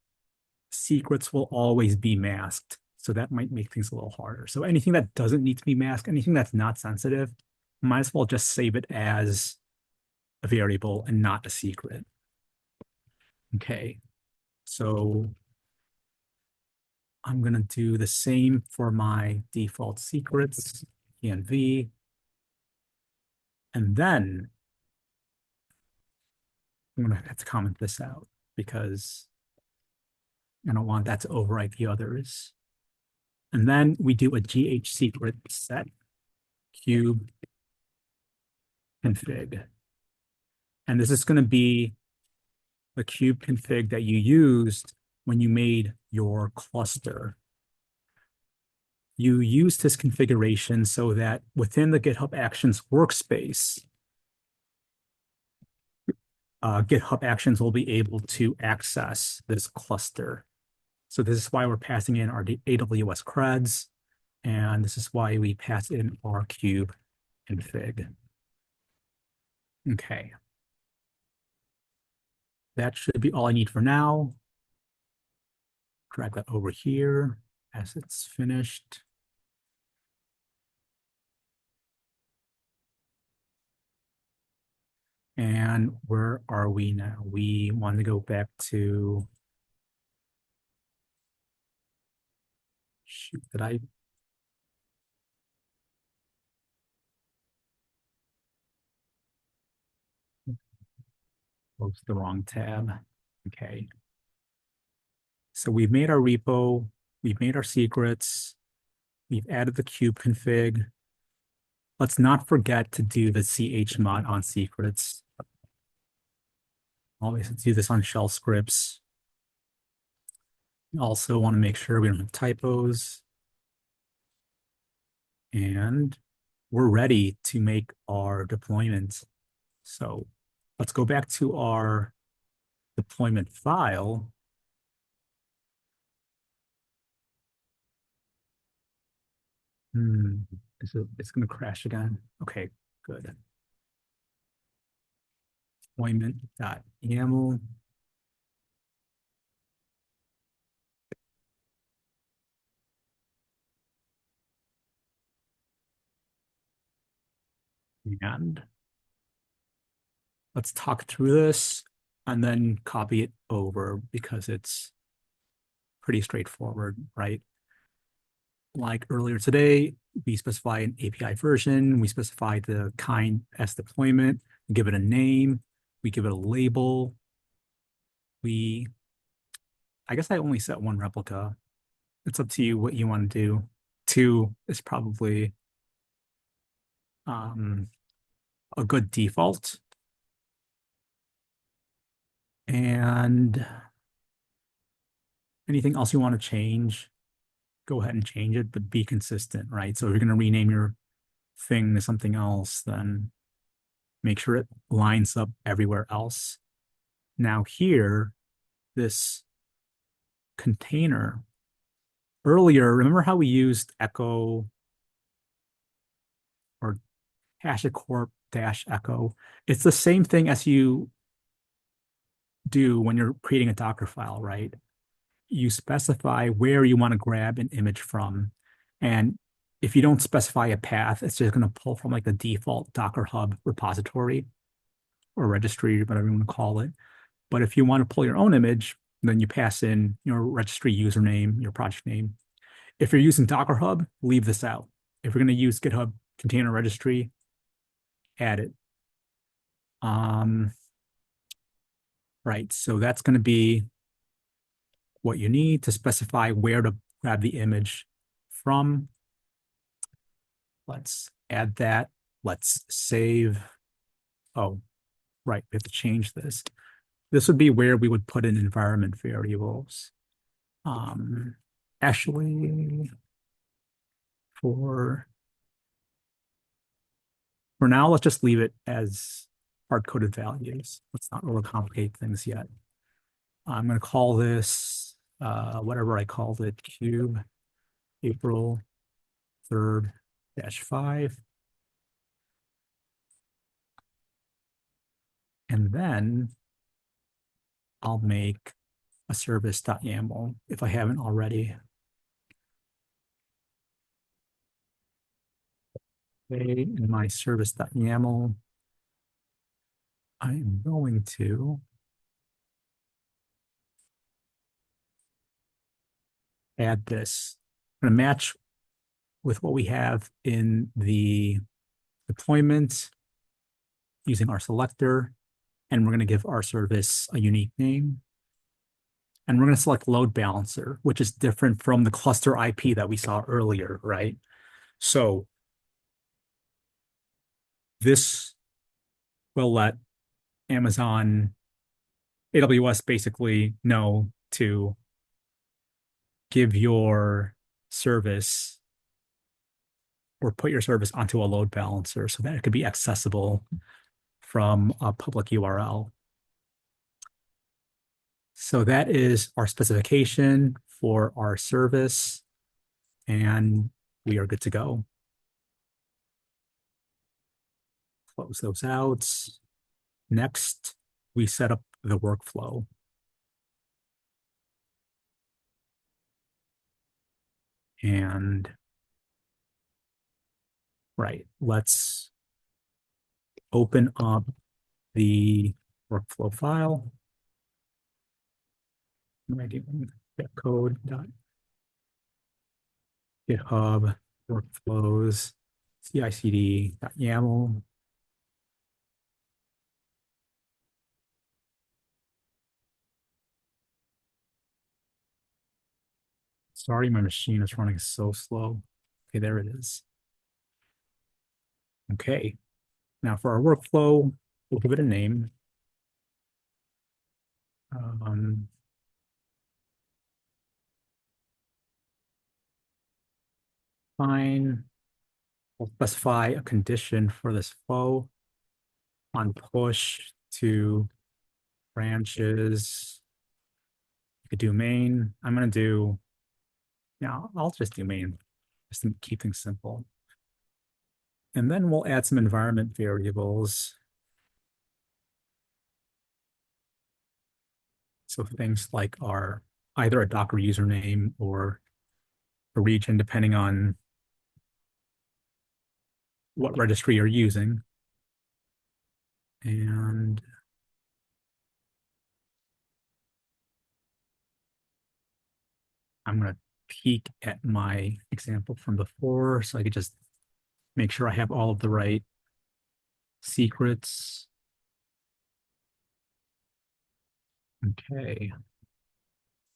S1: secrets will always be masked. So that might make things a little harder. So anything that doesn't need to be masked, anything that's not sensitive, might as well just save it as a variable and not a secret. Okay, so I'm going to do the same for my default secrets, env. And then I'm going to have to comment this out because I don't want that to overwrite the others. And then we do a gh secret set kube config. And this is going to be the kube config that you used when you made your cluster. You used this configuration so that within the GitHub Actions workspace, GitHub Actions will be able to access this cluster. So this is why we're passing in our AWS creds, and this is why we pass in our kube config. Okay. That should be all I need for now. Drag that over here as it's finished. And where are we now? We want to go back to, shoot, did I? Close the wrong tab. Okay. So we've made our repo, we've made our secrets, we've added the kube config. Let's not forget to do the chmod on secrets. Always do this on shell scripts. Also want to make sure we don't have typos. And we're ready to make our deployment. So let's go back to our deployment file. It's going to crash again. Okay, good. Deployment.yaml. And let's talk through this and then copy it over because it's pretty straightforward, right? Like earlier today, we specify an API version, we specify the K8s deployment, we give it a name, we give it a label. I guess I only set one replica. It's up to you what you want to do. Two is probably a good default. And anything else you want to change, go ahead and change it, but be consistent, right? So if you're going to rename your thing to something else, then make sure it lines up everywhere else. Now here, this container, earlier, remember how we used echo or HashiCorp-echo? It's the same thing as you do when you're creating a Dockerfile, right? You specify where you want to grab an image from. And if you don't specify a path, it's just going to pull from like the default Docker Hub repository or registry, whatever you want to call it. But if you want to pull your own image, then you pass in your registry username, your project name. If you're using Docker Hub, leave this out. If you're going to use GitHub Container Registry, add it. Right, so that's going to be what you need to specify where to grab the image from. Let's add that. Let's save. Oh, right, we have to change this. This would be where we would put in environment variables. Actually, for now, let's just leave it as hard-coded values. Let's not overcomplicate things yet. I'm going to call this whatever I called it, cube April 3rd -5. And then I'll make a service.yaml if I haven't already. Okay, in my service.yaml, I'm going to add this. I'm going to match with what we have in the deployment using our selector, and we're going to give our service a unique name. And we're going to select load balancer, which is different from the cluster IP that we saw earlier, right? So this will let Amazon, AWS basically know to give your service or put your service onto a load balancer so that it could be accessible from a public URL. So that is our specification for our service, and we are good to go. Close those out. Next, we set up the workflow. And right, let's open up the workflow file. What am I doing? Code.github workflows CICD.yaml. Sorry, my machine is running so slow. Okay, there it is. Okay, now for our workflow, we'll give it a name. Fine. We'll specify a condition for this flow on push to branches. You could do main. I'm going to do, yeah, I'll just do main just to keep things simple. And then we'll add some environment variables. So things like our either a Docker username or a region, depending on what registry you're using. And I'm going to peek at my example from before so I could just make sure I have all of the right secrets. Okay.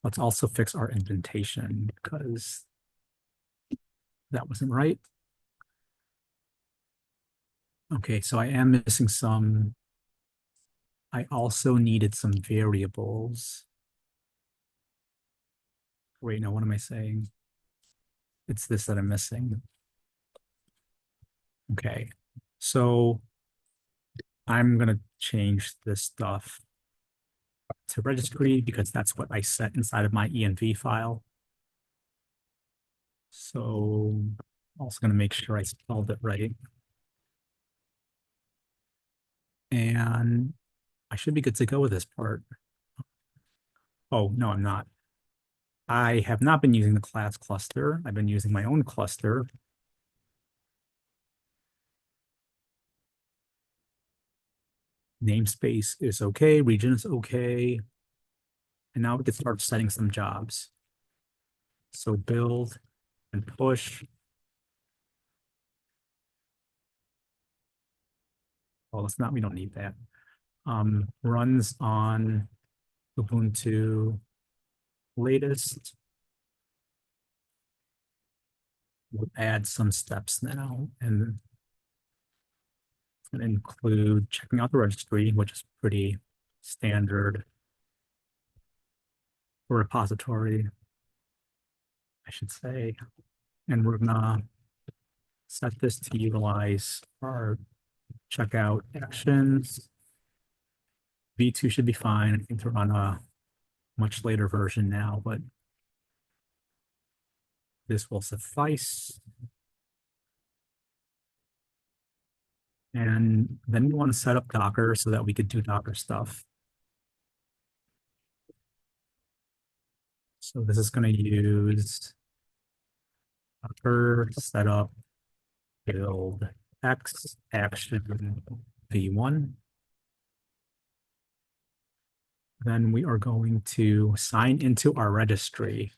S1: Let's also fix our indentation because that wasn't right. Okay, so I am missing some. I also needed some variables. Wait, no, what am I saying? It's this that I'm missing. Okay, so I'm gonna change this stuff to registry because that's what I set inside of my env file. So I'm also gonna make sure I spelled it right. And I should be good to go with this part. Oh, no, I'm not. I have not been using the class cluster. I've been using my own cluster. Namespace is okay, region is okay. And now we can start setting some jobs. So build and push. Well, it's not, we don't need that. Runs on Ubuntu latest. We'll add some steps now, and it's going to include checking out the registry, which is pretty standard for repository, I should say. And we're gonna set this to utilize our checkout actions. V2 should be fine. I think they're on a much later version now, but this will suffice. And then we want to set up Docker so that we could do Docker stuff. So this is going to use Docker setup build X action v1. Then we are going to sign into our registry.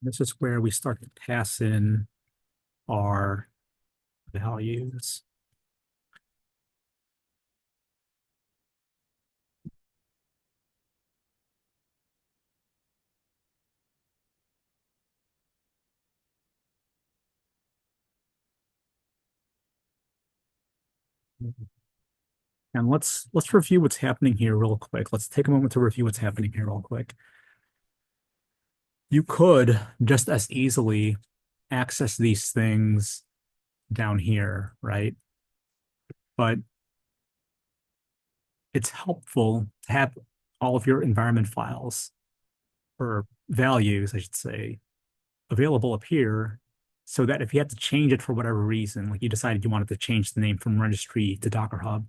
S1: This is where we start to pass in our values. And let's review what's happening here real quick. Let's take a moment to review what's happening here real quick. You could just as easily access these things down here, right? But it's helpful to have all of your environment files or values, I should say, available up here so that if you had to change it for whatever reason, like you decided you wanted to change the name from registry to Docker Hub,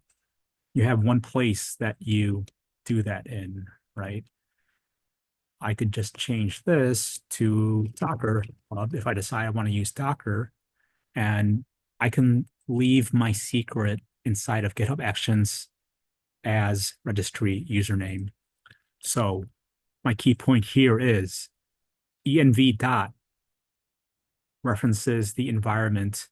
S1: you have one place that you do that in, right? I could just change this to Docker Hub if I decide I want to use Docker, and I can leave my secret inside of GitHub Actions as registry username. So my key point here is env dot references the environment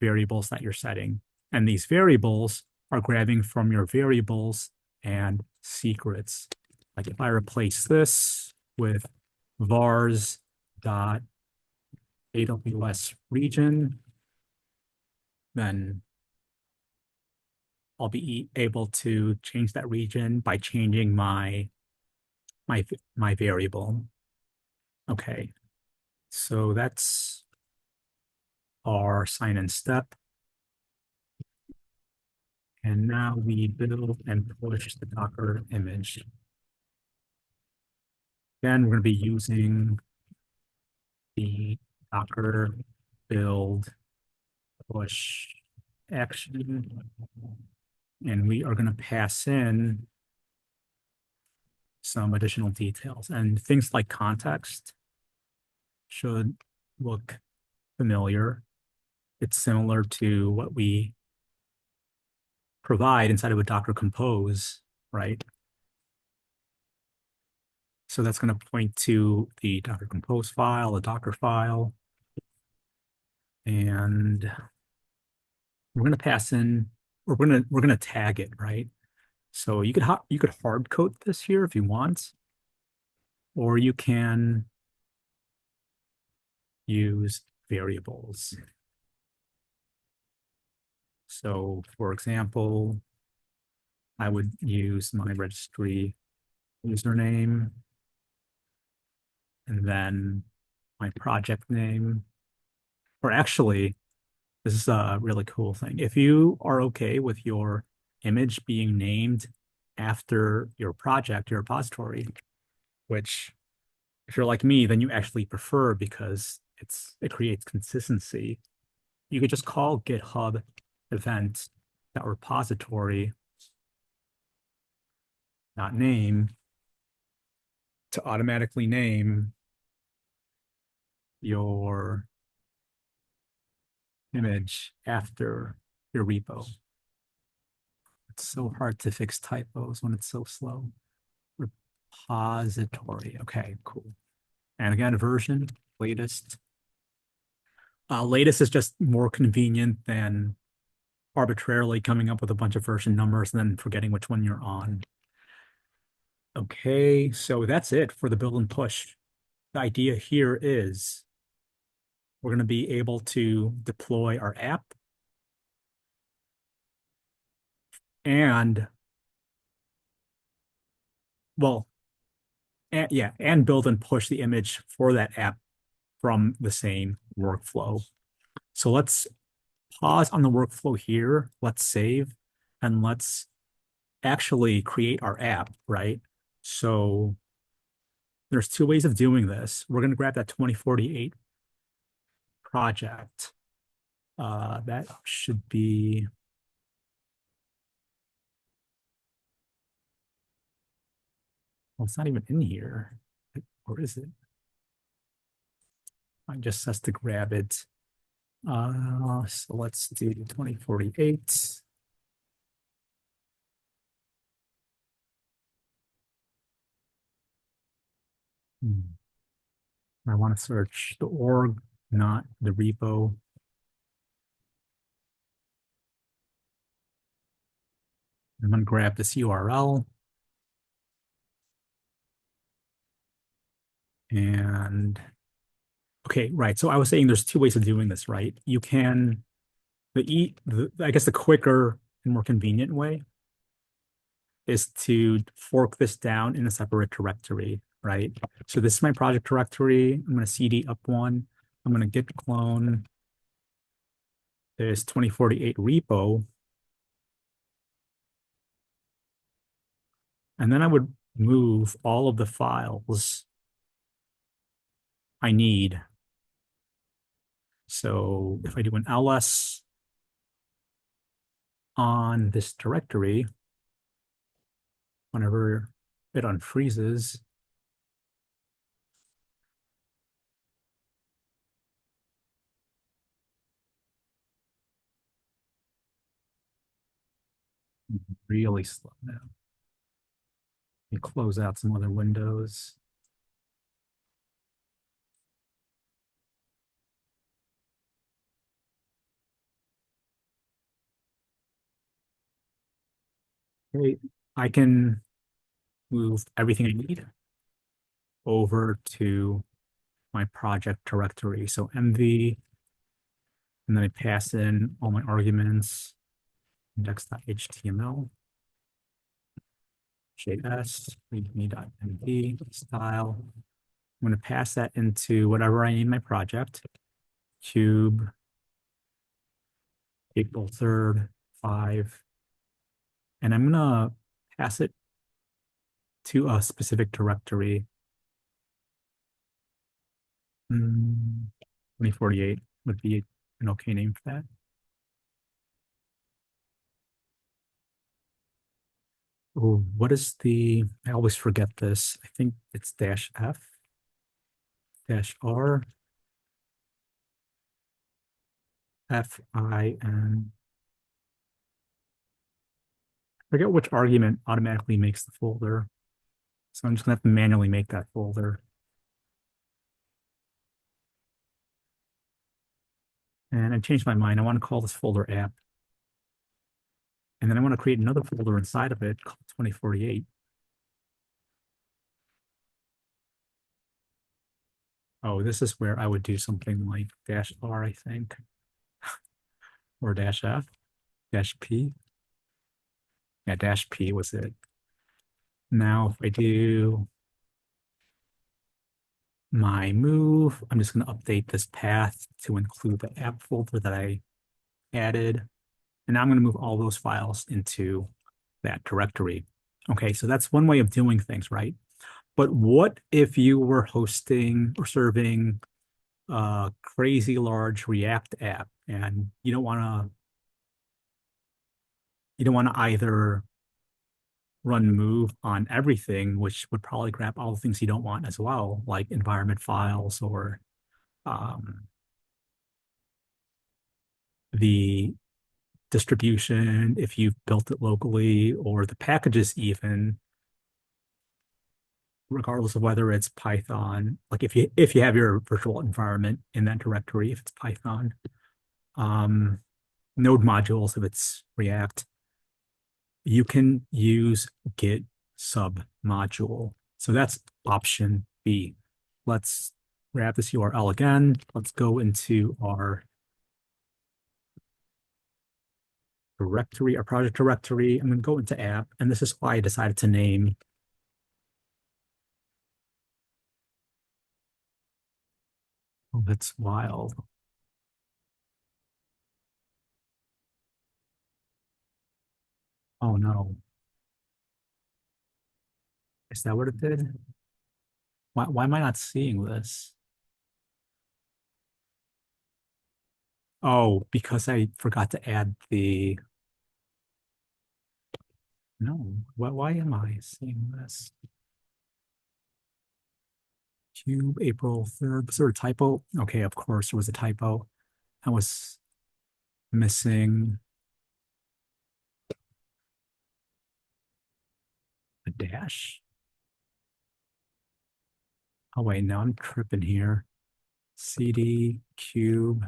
S1: variables that you're setting. And these variables are grabbing from your variables and secrets. Like if I replace this with vars dot AWS region, then I'll be able to change that region by changing my variable. Okay, so that's our sign-in step. And now we build and push the Docker image. Then we're going to be using the Docker build push action. And we are going to pass in some additional details. And things like context should look familiar. It's similar to what we provide inside of a Docker Compose, right? So that's going to point to the Docker Compose file, the Docker file, and we're going to pass in, or we're going to tag it, right? So you could hard code this here if you want, or you can use variables. So for example, I would use my registry username and then my project name. Or actually, this is a really cool thing. If you are okay with your image being named after your project, your repository, which if you're like me, then you actually prefer because it creates consistency. You could just call GitHub event repository name to automatically name your image after your repo. It's so hard to fix typos when it's so slow. Repository. Okay, cool. And again, version, latest. Latest is just more convenient than arbitrarily coming up with a bunch of version numbers and then forgetting which one you're on. Okay, so that's it for the build and push. The idea here is we're going to be able to deploy our app and, well, and build and push the image for that app from the same workflow. So let's pause on the workflow here. Let's save and let's actually create our app, right? So there's two ways of doing this. We're going to grab that 2048 project. That should be, well, it's not even in here. Or is it? I just has to grab it. So let's do 2048. I want to search the org, not the repo. I'm going to grab this URL. And okay, right. So I was saying there's two ways of doing this, right? You can, I guess the quicker and more convenient way is to fork this down in a separate directory, right? So this is my project directory. I'm going to cd up one. I'm going to git clone this 2048 repo. And then I would move all of the files I need. So if I do an ls on this directory, whenever it unfreezes, really slow now. Let me close out some other windows. Okay, I can move everything I need over to my project directory. So MV, and then I pass in all my arguments, index.html, JS, readme.mv, style. I'm going to pass that into whatever I need my project. Cube, April 3rd, 5. And I'm going to pass it to a specific directory. 2048 would be an okay name for that. Oh, what is the, I always forget this. I think it's -F, -R, FIN. I forget which argument automatically makes the folder. So I'm just gonna have to manually make that folder. And I changed my mind. I want to call this folder app. And then I want to create another folder inside of it called 2048. Oh, this is where I would do something like -R, I think, or -F, -P. Yeah, -P was it. Now, if I do my move, I'm just going to update this path to include the app folder that I added. And now I'm going to move all those files into that directory. Okay, so that's one way of doing things, right? But what if you were hosting or serving a crazy large React app and you don't want to either run move on everything, which would probably grab all the things you don't want as well, like environment files or the distribution if you've built it locally, or the packages even, regardless of whether it's Python, like if you have your virtual environment in that directory, if it's Python, node modules if it's React, you can use Git submodule. So that's option B. Let's grab this URL again. Let's go into our directory, our project directory. I'm going to go into app, and this is why I decided to name that's wild. Oh no. Is that what it did? Why am I not seeing this? Oh, because I forgot to add the no. Why am I seeing this? Cube, April 3rd. Was there a typo? Okay, of course there was a typo. I was missing a dash. Oh wait, no, I'm tripping here. CD, cube,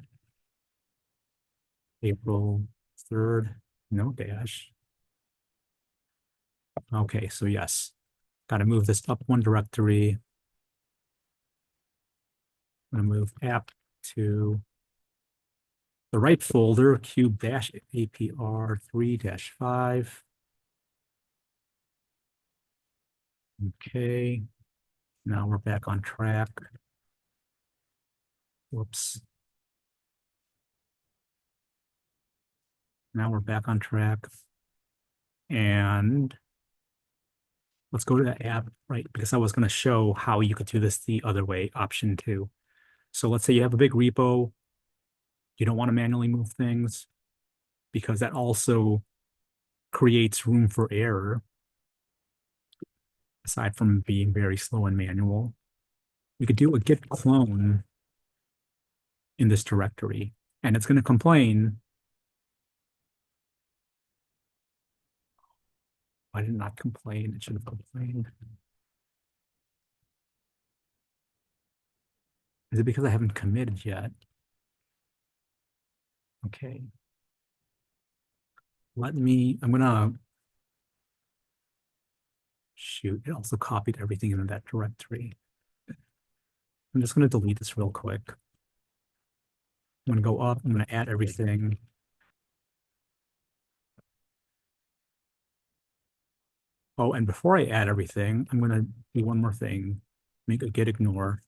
S1: April 3rd, no dash. Okay, so yes, got to move this up one directory. I'm going to move app to the right folder, cube dash APR 3-5. Okay, now we're back on track. Whoops. Now we're back on track. And let's go to the app, right? Because I was going to show how you could do this the other way, option 2. So let's say you have a big repo. You don't want to manually move things because that also creates room for error, aside from being very slow and manual. We could do a git clone in this directory, and it's going to complain. Why did it not complain? It should have complained. Is it because I haven't committed yet? Okay. I'm gonna shoot. It also copied everything into that directory. I'm just gonna delete this real quick. I'm gonna go up, I'm gonna add everything. Oh, and before I add everything, I'm gonna do one more thing, make a git ignore,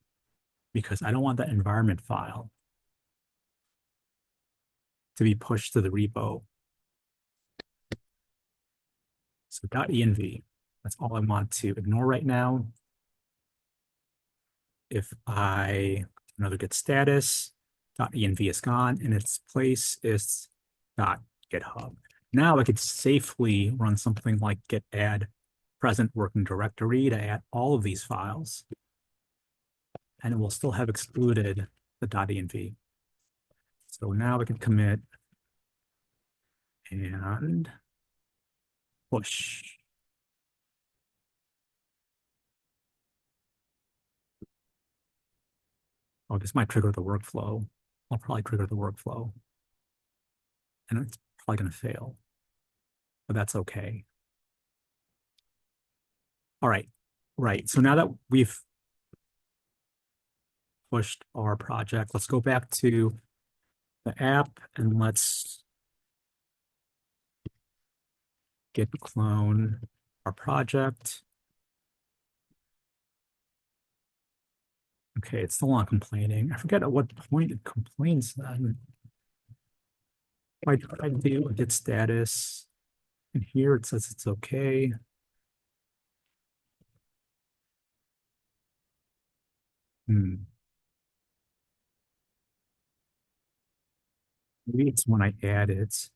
S1: because I don't want that environment file to be pushed to the repo. So .env, that's all I want to ignore right now. If I another git status, .env is gone, and its place is .github. Now I could safely run something like git add present working directory to add all of these files, and it will still have excluded the .env. So now I can commit and push. Oh, this might trigger the workflow. I'll probably trigger the workflow, and it's probably going to fail, but that's okay. All right, right. So now that we've pushed our project, let's go back to the app and let's git clone our project. Okay, it's still not complaining. I forget at what point it complains then. If I do a git status, and here it says it's okay. Maybe it's when I add it.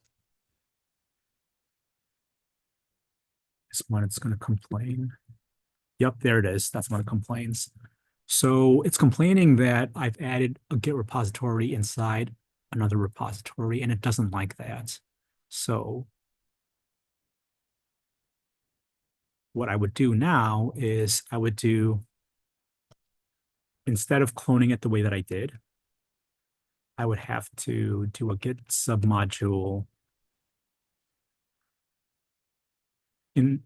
S1: It's when it's going to complain. Yep, there it is. That's when it complains. So it's complaining that I've added a Git repository inside another repository, and it doesn't like that. So what I would do now is I would do, instead of cloning it the way that I did, I would have to do a git submodule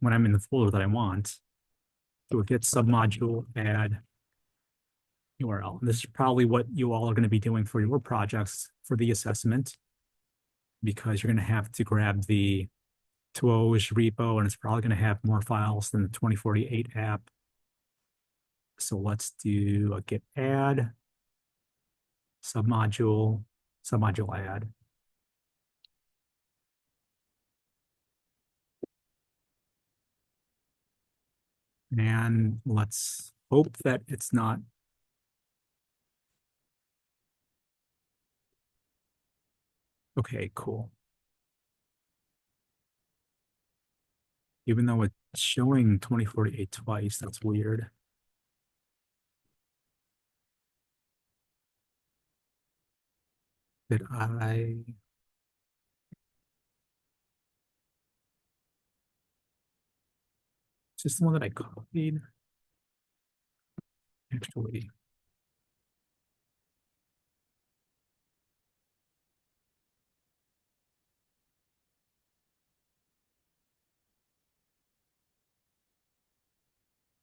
S1: when I'm in the folder that I want, do a git submodule add URL. And this is probably what you all are going to be doing for your projects for the assessment, because you're going to have to grab the 2.0-ish repo, and it's probably going to have more files than the 2048 app. So let's do a git add submodule add. And let's hope that it's not. Okay, cool. Even though it's showing 2048 twice, that's weird. Did I? Is this the one that I copied? Actually,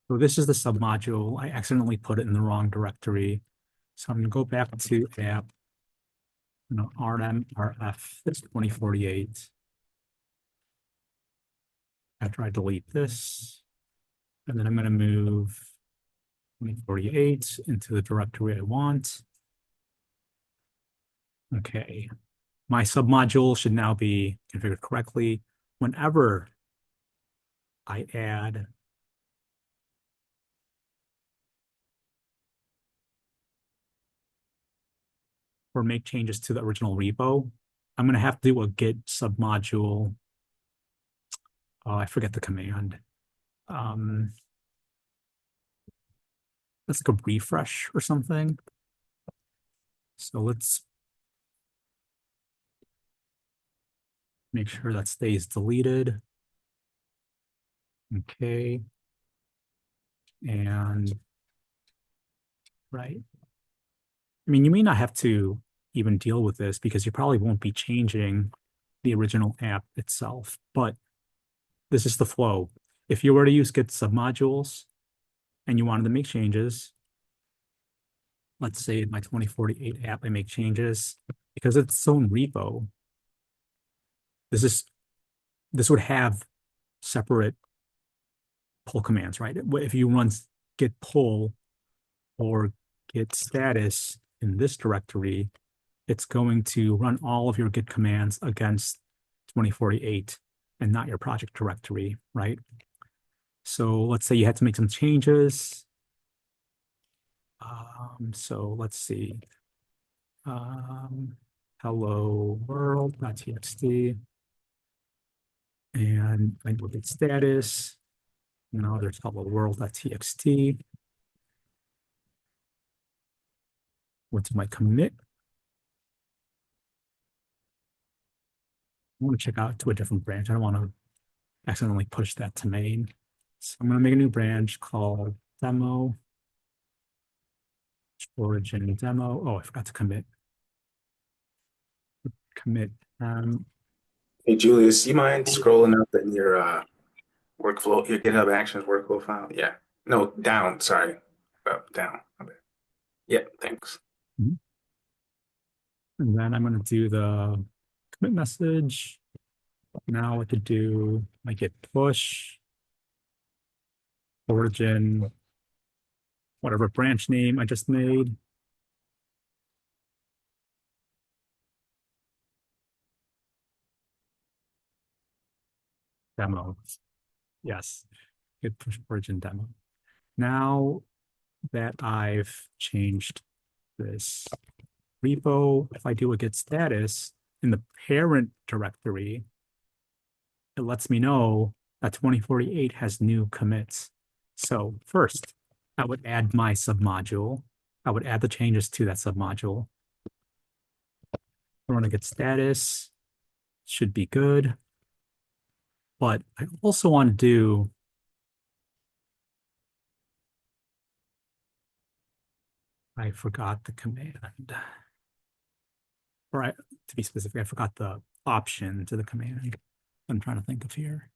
S1: so this is the submodule. I accidentally put it in the wrong directory. So I'm gonna go back to app, rmrf, this 2048. After I delete this, and then I'm gonna move 2048 into the directory I want. Okay, my submodule should now be configured correctly. Whenever I add or make changes to the original repo, I'm going to have to do a git submodule. Oh, I forget the command. That's like a refresh or something. So let's make sure that stays deleted. Okay. And right. I mean, you may not have to even deal with this because you probably won't be changing the original app itself, but this is the flow. If you were to use git submodules and you wanted to make changes, let's say in my 2048 app, I make changes because it's its own repo. This would have separate pull commands, right? If you run git pull or git status in this directory, it's going to run all of your git commands against 2048 and not your project directory, right? So let's say you had to make some changes. So let's see. Hello world.txt. And I look at status. Now there's hello world.txt. What's my commit? I want to check out to a different branch. I don't want to accidentally push that to main. So I'm going to make a new branch called demo, origin demo. Oh, I forgot to commit. Commit.
S2: Hey, Julius, you mind scrolling up in your workflow, your GitHub Actions workflow file? Yeah. No, down. Sorry. Down. Okay. Yeah, thanks.
S1: And then I'm going to do the commit message. Now I could do my git push, origin, whatever branch name I just made. Demo. Yes, git push origin demo. Now that I've changed this repo, if I do a git status in the parent directory, it lets me know that 2048 has new commits. So first, I would add my submodule. I would add the changes to that submodule. I want to git status, should be good. But I also want to do I forgot the command. Or to be specific, I forgot the option to the command I'm trying to think of here.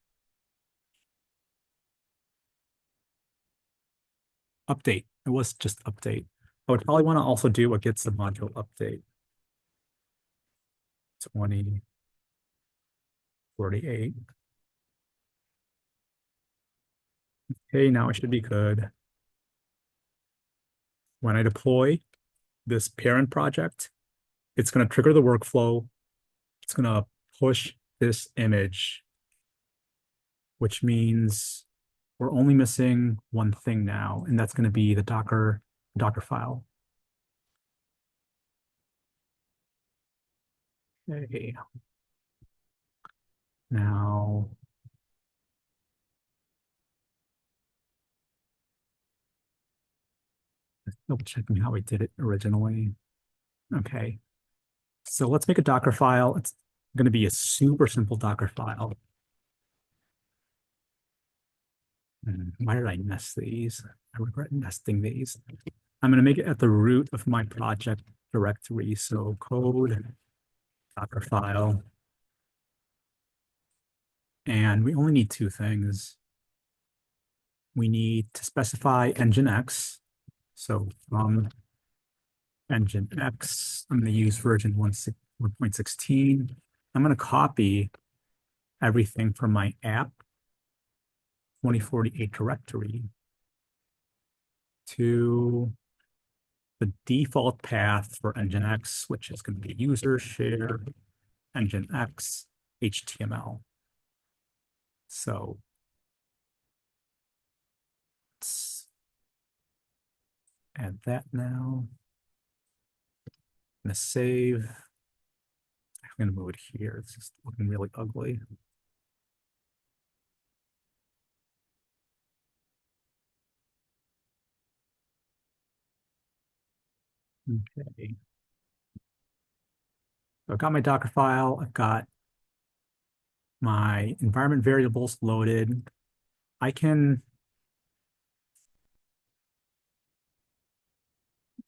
S1: update. It was just update. I would probably want to also do a git submodule update. 2048. Okay, now it should be good. When I deploy this parent project, it's going to trigger the workflow. It's going to push this image, which means we're only missing one thing now, and that's going to be the Dockerfile. Okay. Now, double checking how we did it originally. Okay. So let's make a Dockerfile. It's going to be a super simple Dockerfile. Why did I nest these? I regret nesting these. I'm going to make it at the root of my project directory. So code, Dockerfile. And we only need two things. We need to specify Nginx. So from Nginx, I'm going to use version 1.16. I'm going to copy everything from my app 2048 directory to the default path for Nginx, which is going to be user share Nginx HTML. So let's add that now. I'm going to save. I'm going to move it here. It's just looking really ugly. Okay. I've got my Dockerfile. I've got my environment variables loaded. I can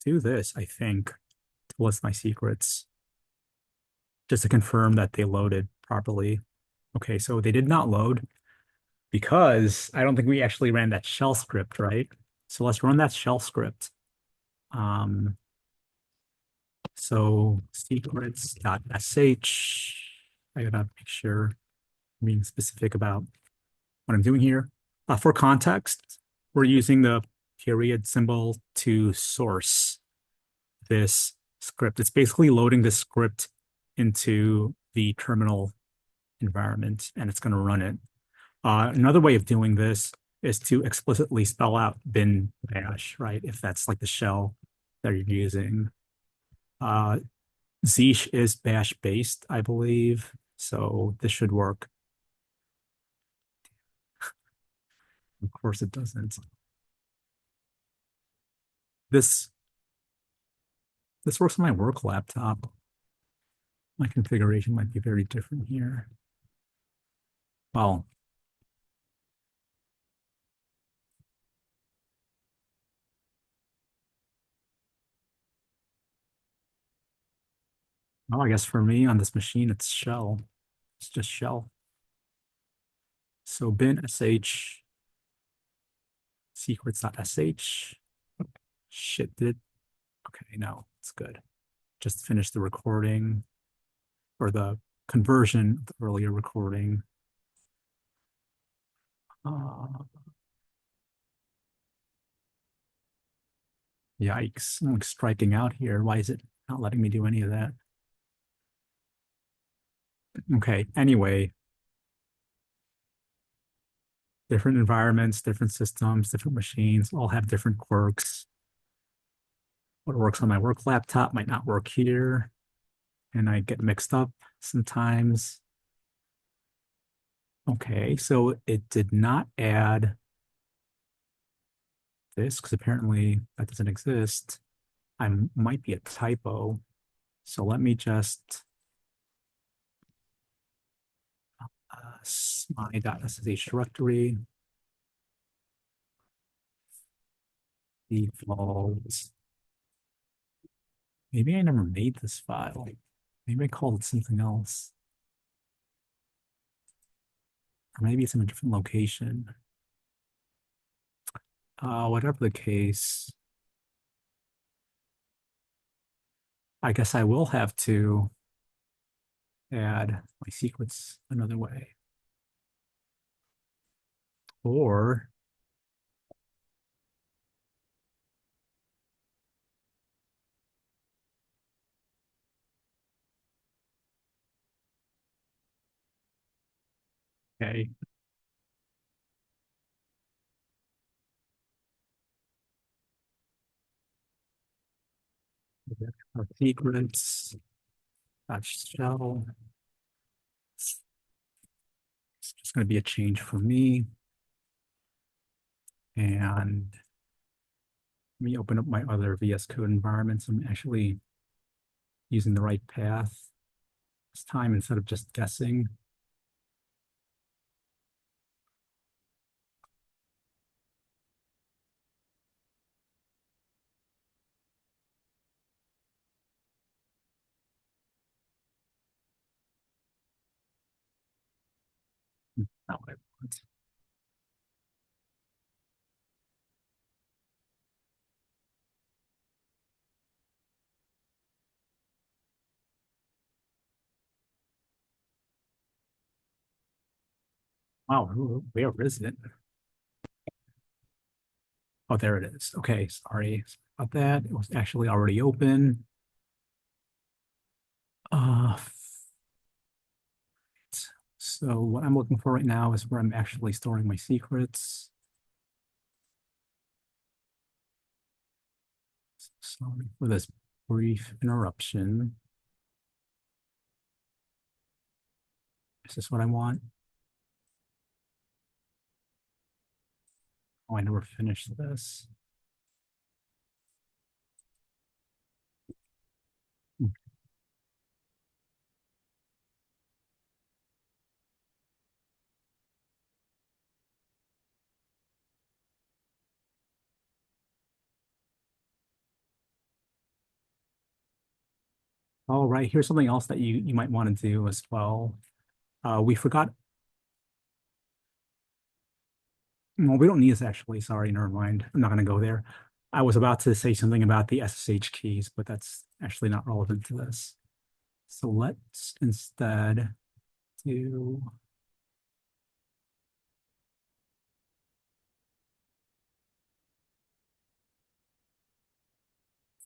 S1: do this, I think, to list my secrets, just to confirm that they loaded properly. Okay, so they did not load because I don't think we actually ran that shell script, right? So let's run that shell script. So secrets.sh. I gotta make sure I'm being specific about what I'm doing here. For context, we're using the period symbol to source this script. It's basically loading this script into the terminal environment, and it's going to run it. Another way of doing this is to explicitly spell out bin bash, right? If that's like the shell that you're using. Zeesh is bash based, I believe, so this should work. Of course it doesn't. This works on my work laptop. My configuration might be very different here. Well, I guess for me on this machine, it's shell. It's just shell. So bin sh secrets.sh. Shit did. Okay, no, it's good. Just finished the recording or the conversion of the earlier recording. Yikes, I'm like striking out here. Why is it not letting me do any of that? Okay, anyway. Different environments, different systems, different machines, all have different quirks. What works on my work laptop might not work here. And I get mixed up sometimes. Okay, so it did not add this because apparently that doesn't exist. I might be a typo. So let me just my.sh directory default. Maybe I never made this file. Maybe I called it something else. Or maybe it's in a different location. Whatever the case, I guess I will have to add my secrets another way. Or okay, our secrets shell. It's just going to be a change for me. And let me open up my other VS Code environments. I'm actually using the right path this time instead of just guessing. Not what I want. Wow, where is it? Oh, there it is. Okay, sorry about that. It was actually already open. Uh, so what I'm looking for right now is where I'm actually storing my secrets. Sorry for this brief interruption. Is this what I want? Oh, I never finished this. All right, here's something else that you might want to do as well. We forgot. Well, we don't need this actually. Sorry, never mind. I'm not going to go there. I was about to say something about the SSH keys, but that's actually not relevant to this. So let's instead do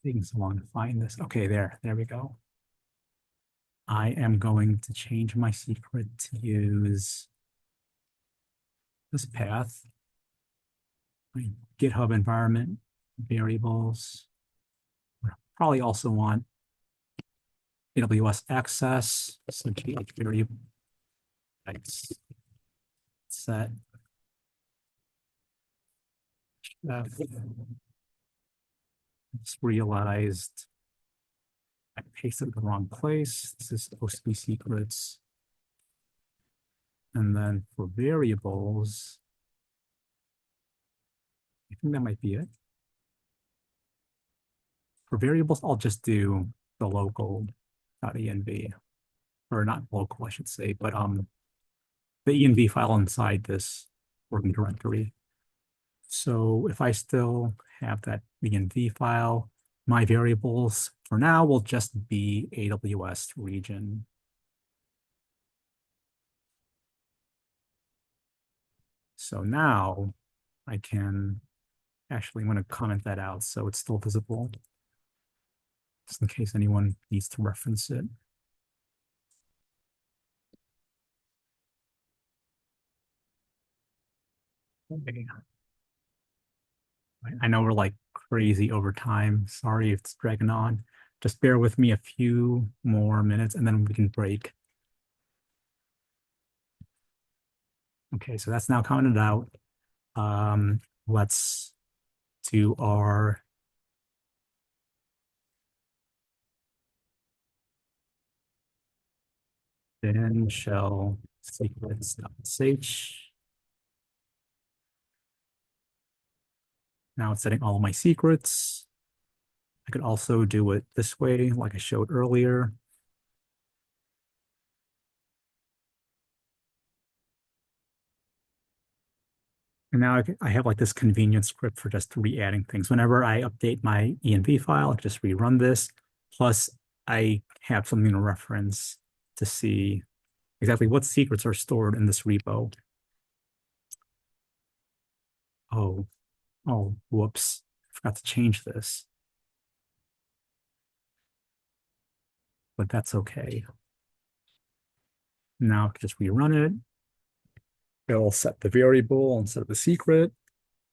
S1: taking so long to find this. Okay, there we go. I am going to change my secret to use this path. My GitHub environment variables. Probably also want AWS access. So GH variable set. Just realized I pasted the wrong place. This is supposed to be secrets. And then for variables, I think that might be it. For variables, I'll just do the local.env, or not local, I should say, but the env file inside this working directory. So if I still have that env file, my variables for now will just be AWS region. So now I can actually want to comment that out so it's still visible, just in case anyone needs to reference it. Okay. I know we're like crazy over time. Sorry if it's dragging on. Just bear with me a few more minutes and then we can break. Okay, so that's now commented out. Let's do our bin shell secrets.sh. Now it's setting all of my secrets. I could also do it this way, like I showed earlier. And now I have like this convenient script for just re-adding things. Whenever I update my env file, I just rerun this. Plus, I have something to reference to see exactly what secrets are stored in this repo. Oh, oh, whoops. I forgot to change this. But that's okay. Now I can just rerun it. It'll set the variable instead of the secret.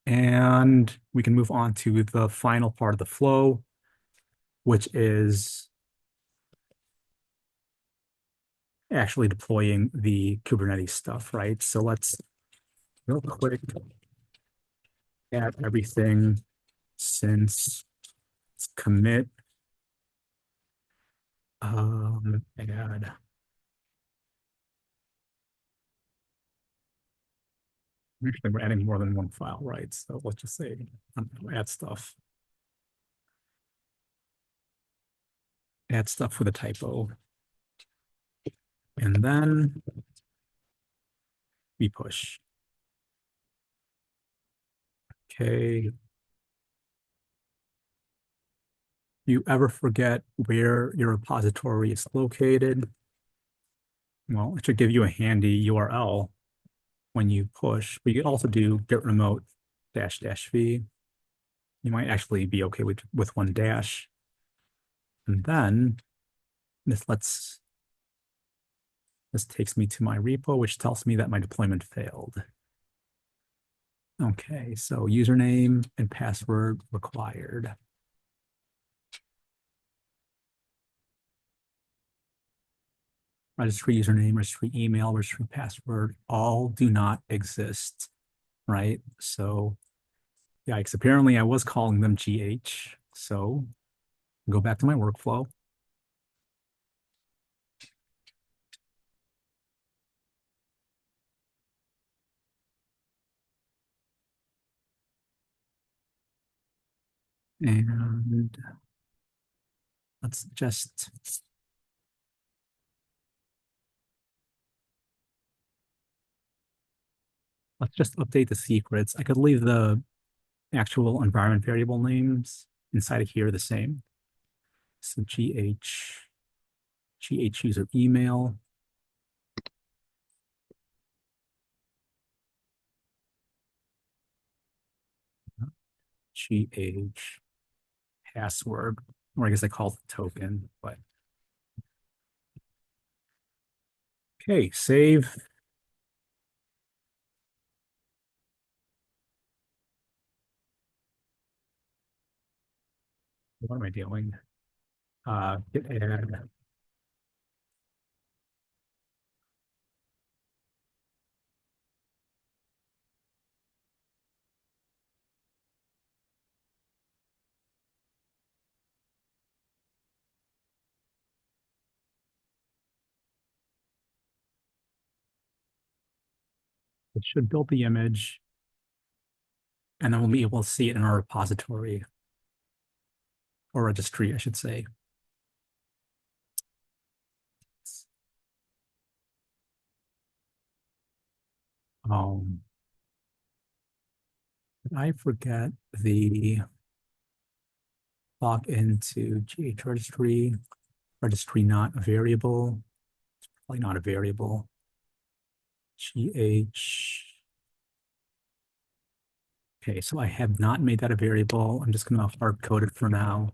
S1: And we can move on to the final part of the flow, which is actually deploying the Kubernetes stuff, right? So let's real quick add everything since it's commit. Add. Actually, we're adding more than one file, right? So let's just say add stuff. Add stuff with a typo. And then we push. Okay. You ever forget where your repository is located? Well, it should give you a handy URL when you push, but you can also do git remote --v. You might actually be okay with one dash. And then this takes me to my repo, which tells me that my deployment failed. Okay, so username and password required. Registry username, registry email, registry password, all do not exist, right? So, yikes, apparently I was calling them GH. So, go back to my workflow. And let's just update the secrets. I could leave the actual environment variable names inside of here the same. So GH user email. GH password, or I guess I call it token, but okay, save. What am I doing? Git add. It should build the image, and then we'll be able to see it in our repository or registry, I should say. Um, I forget the log into GH registry, registry not a variable. It's probably not a variable. GH. Okay, so I have not made that a variable. I'm just going to hard code it for now.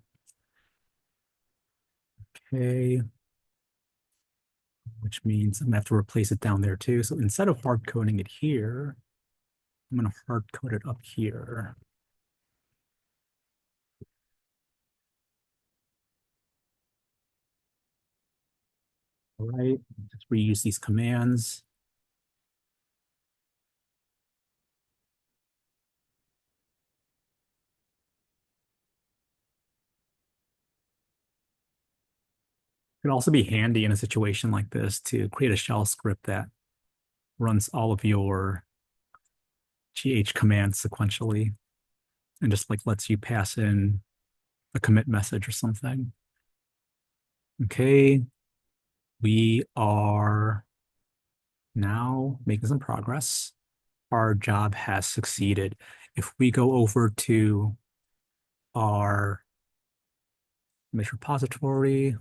S1: Okay. Which means I'm going to have to replace it down there too. So instead of hard coding it here, I'm going to hard code it up here. All right, just reuse these commands. It could also be handy in a situation like this to create a shell script that runs all of your GH commands sequentially and just like lets you pass in a commit message or something. Okay, we are now making some progress. our job has succeeded. If we go over to our image repository,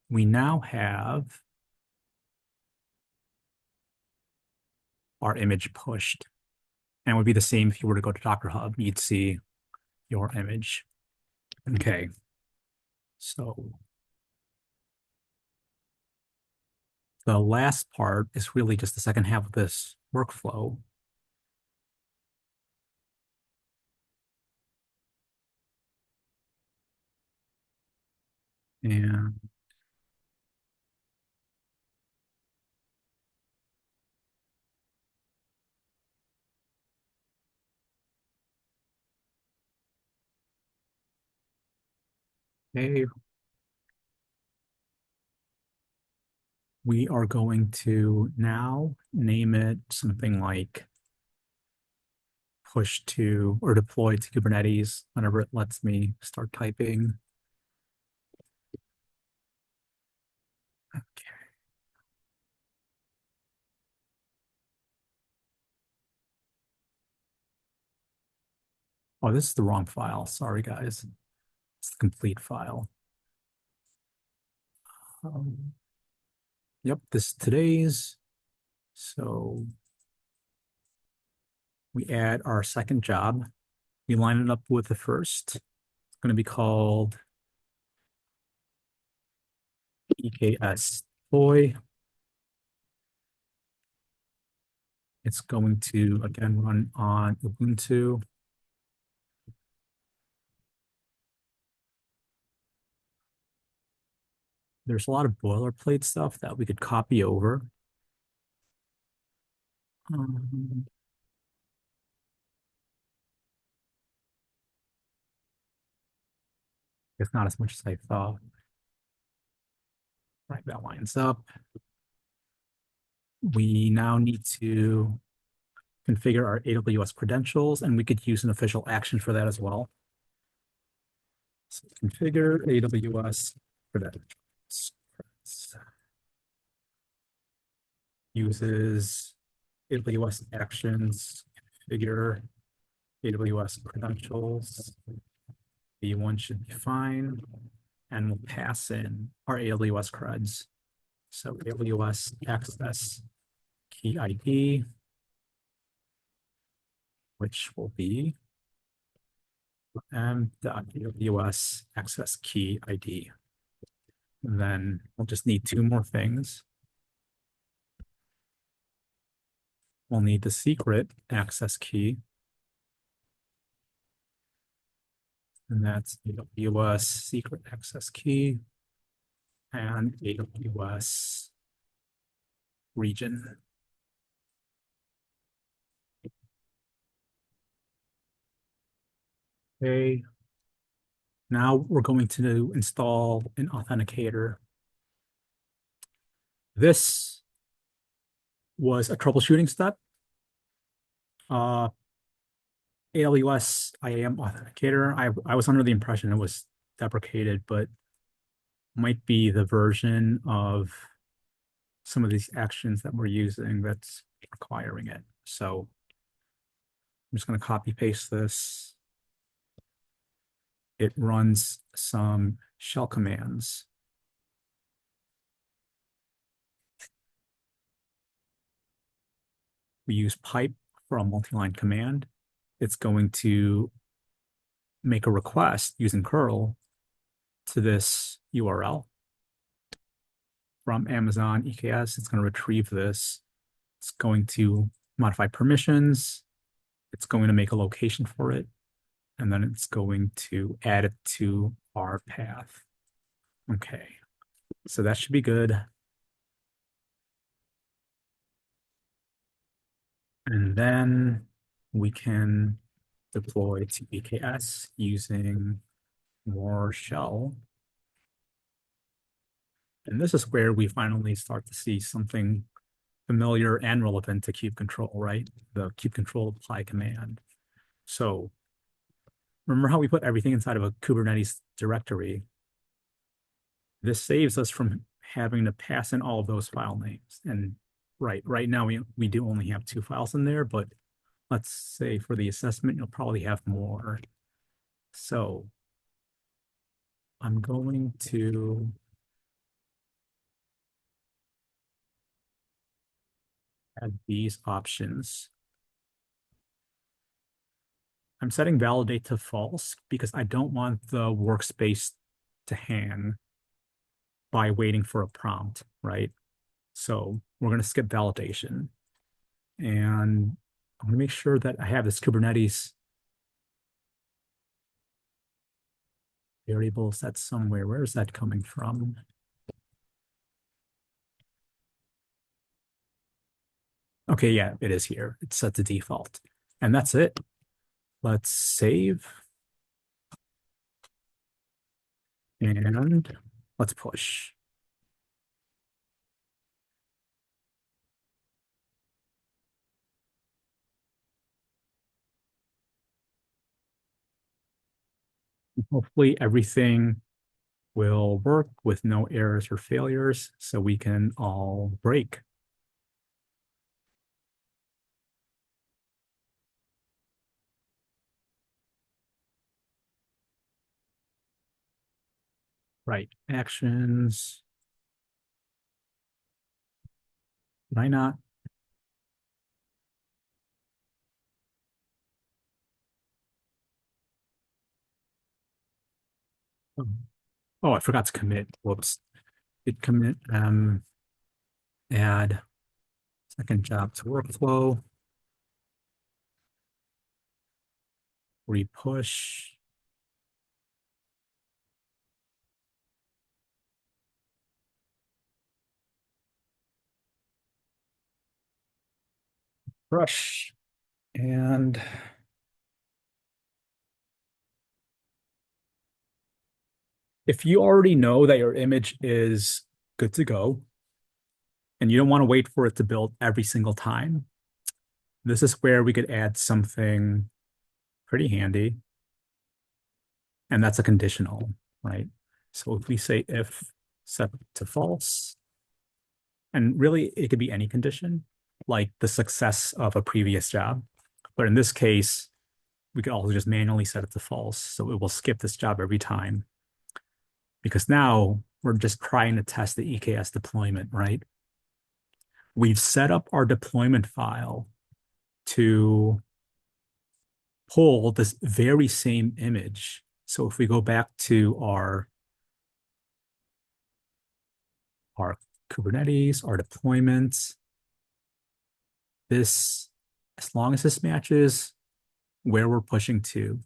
S1: we now have our image pushed. And it would be the same if you were to go to Docker Hub, you'd see your image. Okay, so the last part is really just the second half of this workflow. And okay, we are going to now name it something like push to or deploy to Kubernetes whenever it lets me start typing. Okay. Oh, this is the wrong file. Sorry, guys. It's the complete file. Yep, this is today's. So we add our second job. We line it up with the first. It's going to be called EKS Deploy. It's going to, again, run on Ubuntu. There's a lot of boilerplate stuff that we could copy over. It's not as much as I thought. Right, that lines up. We now need to configure our AWS credentials, and we could use an official action for that as well. So configure AWS credentials. Uses AWS actions, configure AWS credentials. V1 should be fine. And we'll pass in our AWS creds. So AWS access key ID, which will be m.aws access key ID. And then we'll just need two more things. We'll need the secret access key. And that's AWS secret access key and AWS region. Okay. Now we're going to install an authenticator. This was a troubleshooting step. AWS IAM authenticator. I was under the impression it was deprecated, but might be the version of some of these actions that we're using that's requiring it. So I'm just going to copy paste this. It runs some shell commands. We use pipe for a multi-line command. It's going to make a request using curl to this URL from Amazon EKS. It's going to retrieve this. It's going to modify permissions. It's going to make a location for it. And then it's going to add it to our path. Okay, so that should be good. And then we can deploy to EKS using more shell. And this is where we finally start to see something familiar and relevant to kube control, right? The kube control apply command. So remember how we put everything inside of a Kubernetes directory? This saves us from having to pass in all of those file names. And Right now we do only have 2 files in there, but let's say for the assessment, you'll probably have more. So I'm going to add these options. I'm setting validate to false because I don't want the workspace to hang by waiting for a prompt, right? So we're going to skip validation. And I'm going to make sure that I have this Kubernetes variable set somewhere. Where is that coming from? Okay, yeah, it is here. It's set to default. And that's it. Let's save. And let's push. Hopefully everything will work with no errors or failures so we can all break. Right, actions. Why not? Oh, I forgot to commit. Whoops. Git commit add second job to workflow. Repush. Brush. And if you already know that your image is good to go and you don't want to wait for it to build every single time, this is where we could add something pretty handy. And that's a conditional, right? So if we say if set to false, and really it could be any condition, like the success of a previous job. But in this case, we could also just manually set it to false. So it will skip this job every time. Because now we're just trying to test the EKS deployment, right? We've set up our deployment file to pull this very same image. So if we go back to our Kubernetes, our deployments, this, as long as this matches where we're pushing to,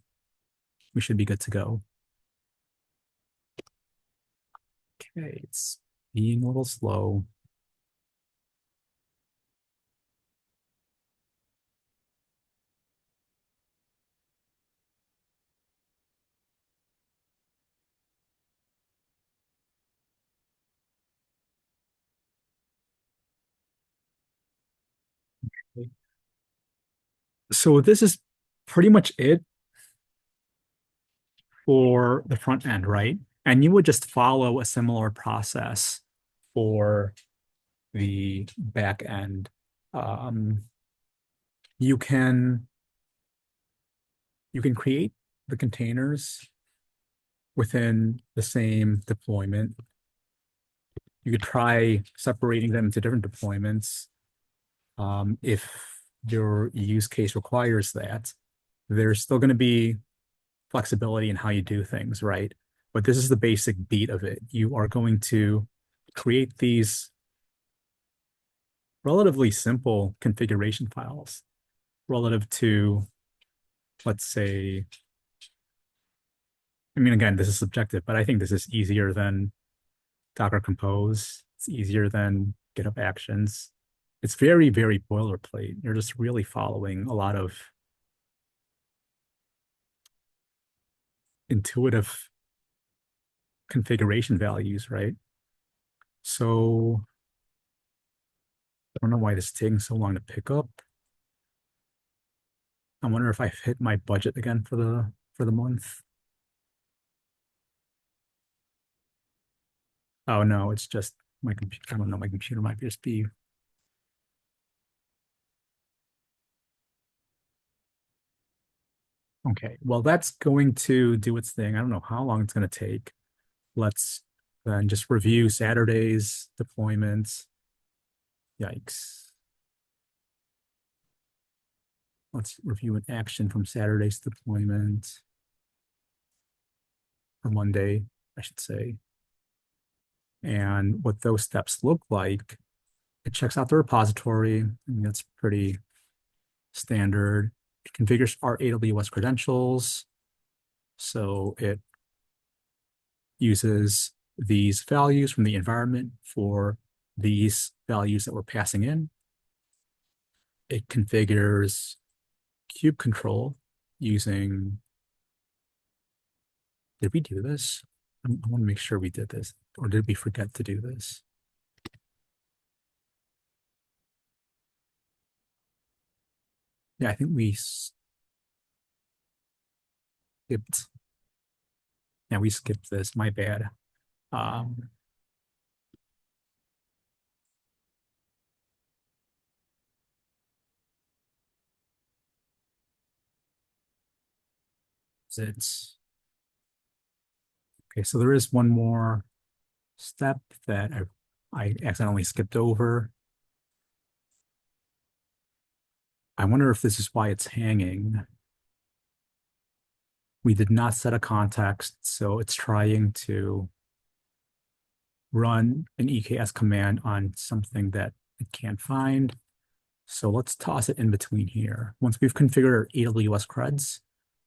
S1: we should be good to go. Okay, it's being a little slow. So this is pretty much it for the front end, right? And you would just follow a similar process for the back end. Um, you can create the containers within the same deployment. You could try separating them into different deployments. If your use case requires that, there's still going to be flexibility in how you do things, right? But this is the basic beat of it. You are going to create these relatively simple configuration files relative to, let's say, I mean, again, this is subjective, but I think this is easier than Docker Compose. It's easier than GitHub Actions. It's very, very boilerplate. You're just really following a lot of intuitive configuration values, right? So I don't know why this is taking so long to pick up. I wonder if I've hit my budget again for the month. Oh no, it's just my computer. I don't know, my computer might just be Okay, well, that's going to do its thing. I don't know how long it's going to take. Let's then just review Saturday's deployments. Yikes. Let's review an action from Saturday's deployment. Or Monday, I should say. And what those steps look like, it checks out the repository. That's pretty standard. It configures our AWS credentials. So it uses these values from the environment for these values that we're passing in. It configures kube control using, did we do this? I want to make sure we did this, or did we forget to do this? Yeah, I think we skipped. Yeah, we skipped this. My bad. Um, it's okay. So there is one more step that I accidentally skipped over. I wonder if this is why it's hanging. We did not set a context, so it's trying to run an EKS command on something that it can't find. So let's toss it in between here. Once we've configured our AWS creds,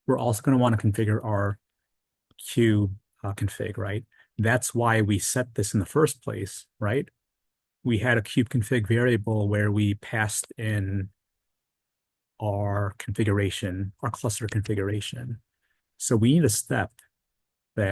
S1: we're also going to want to configure our kube config, right? That's why we set this in the first place, right? We had a kube config variable where we passed in our configuration, our cluster configuration. So we need a step that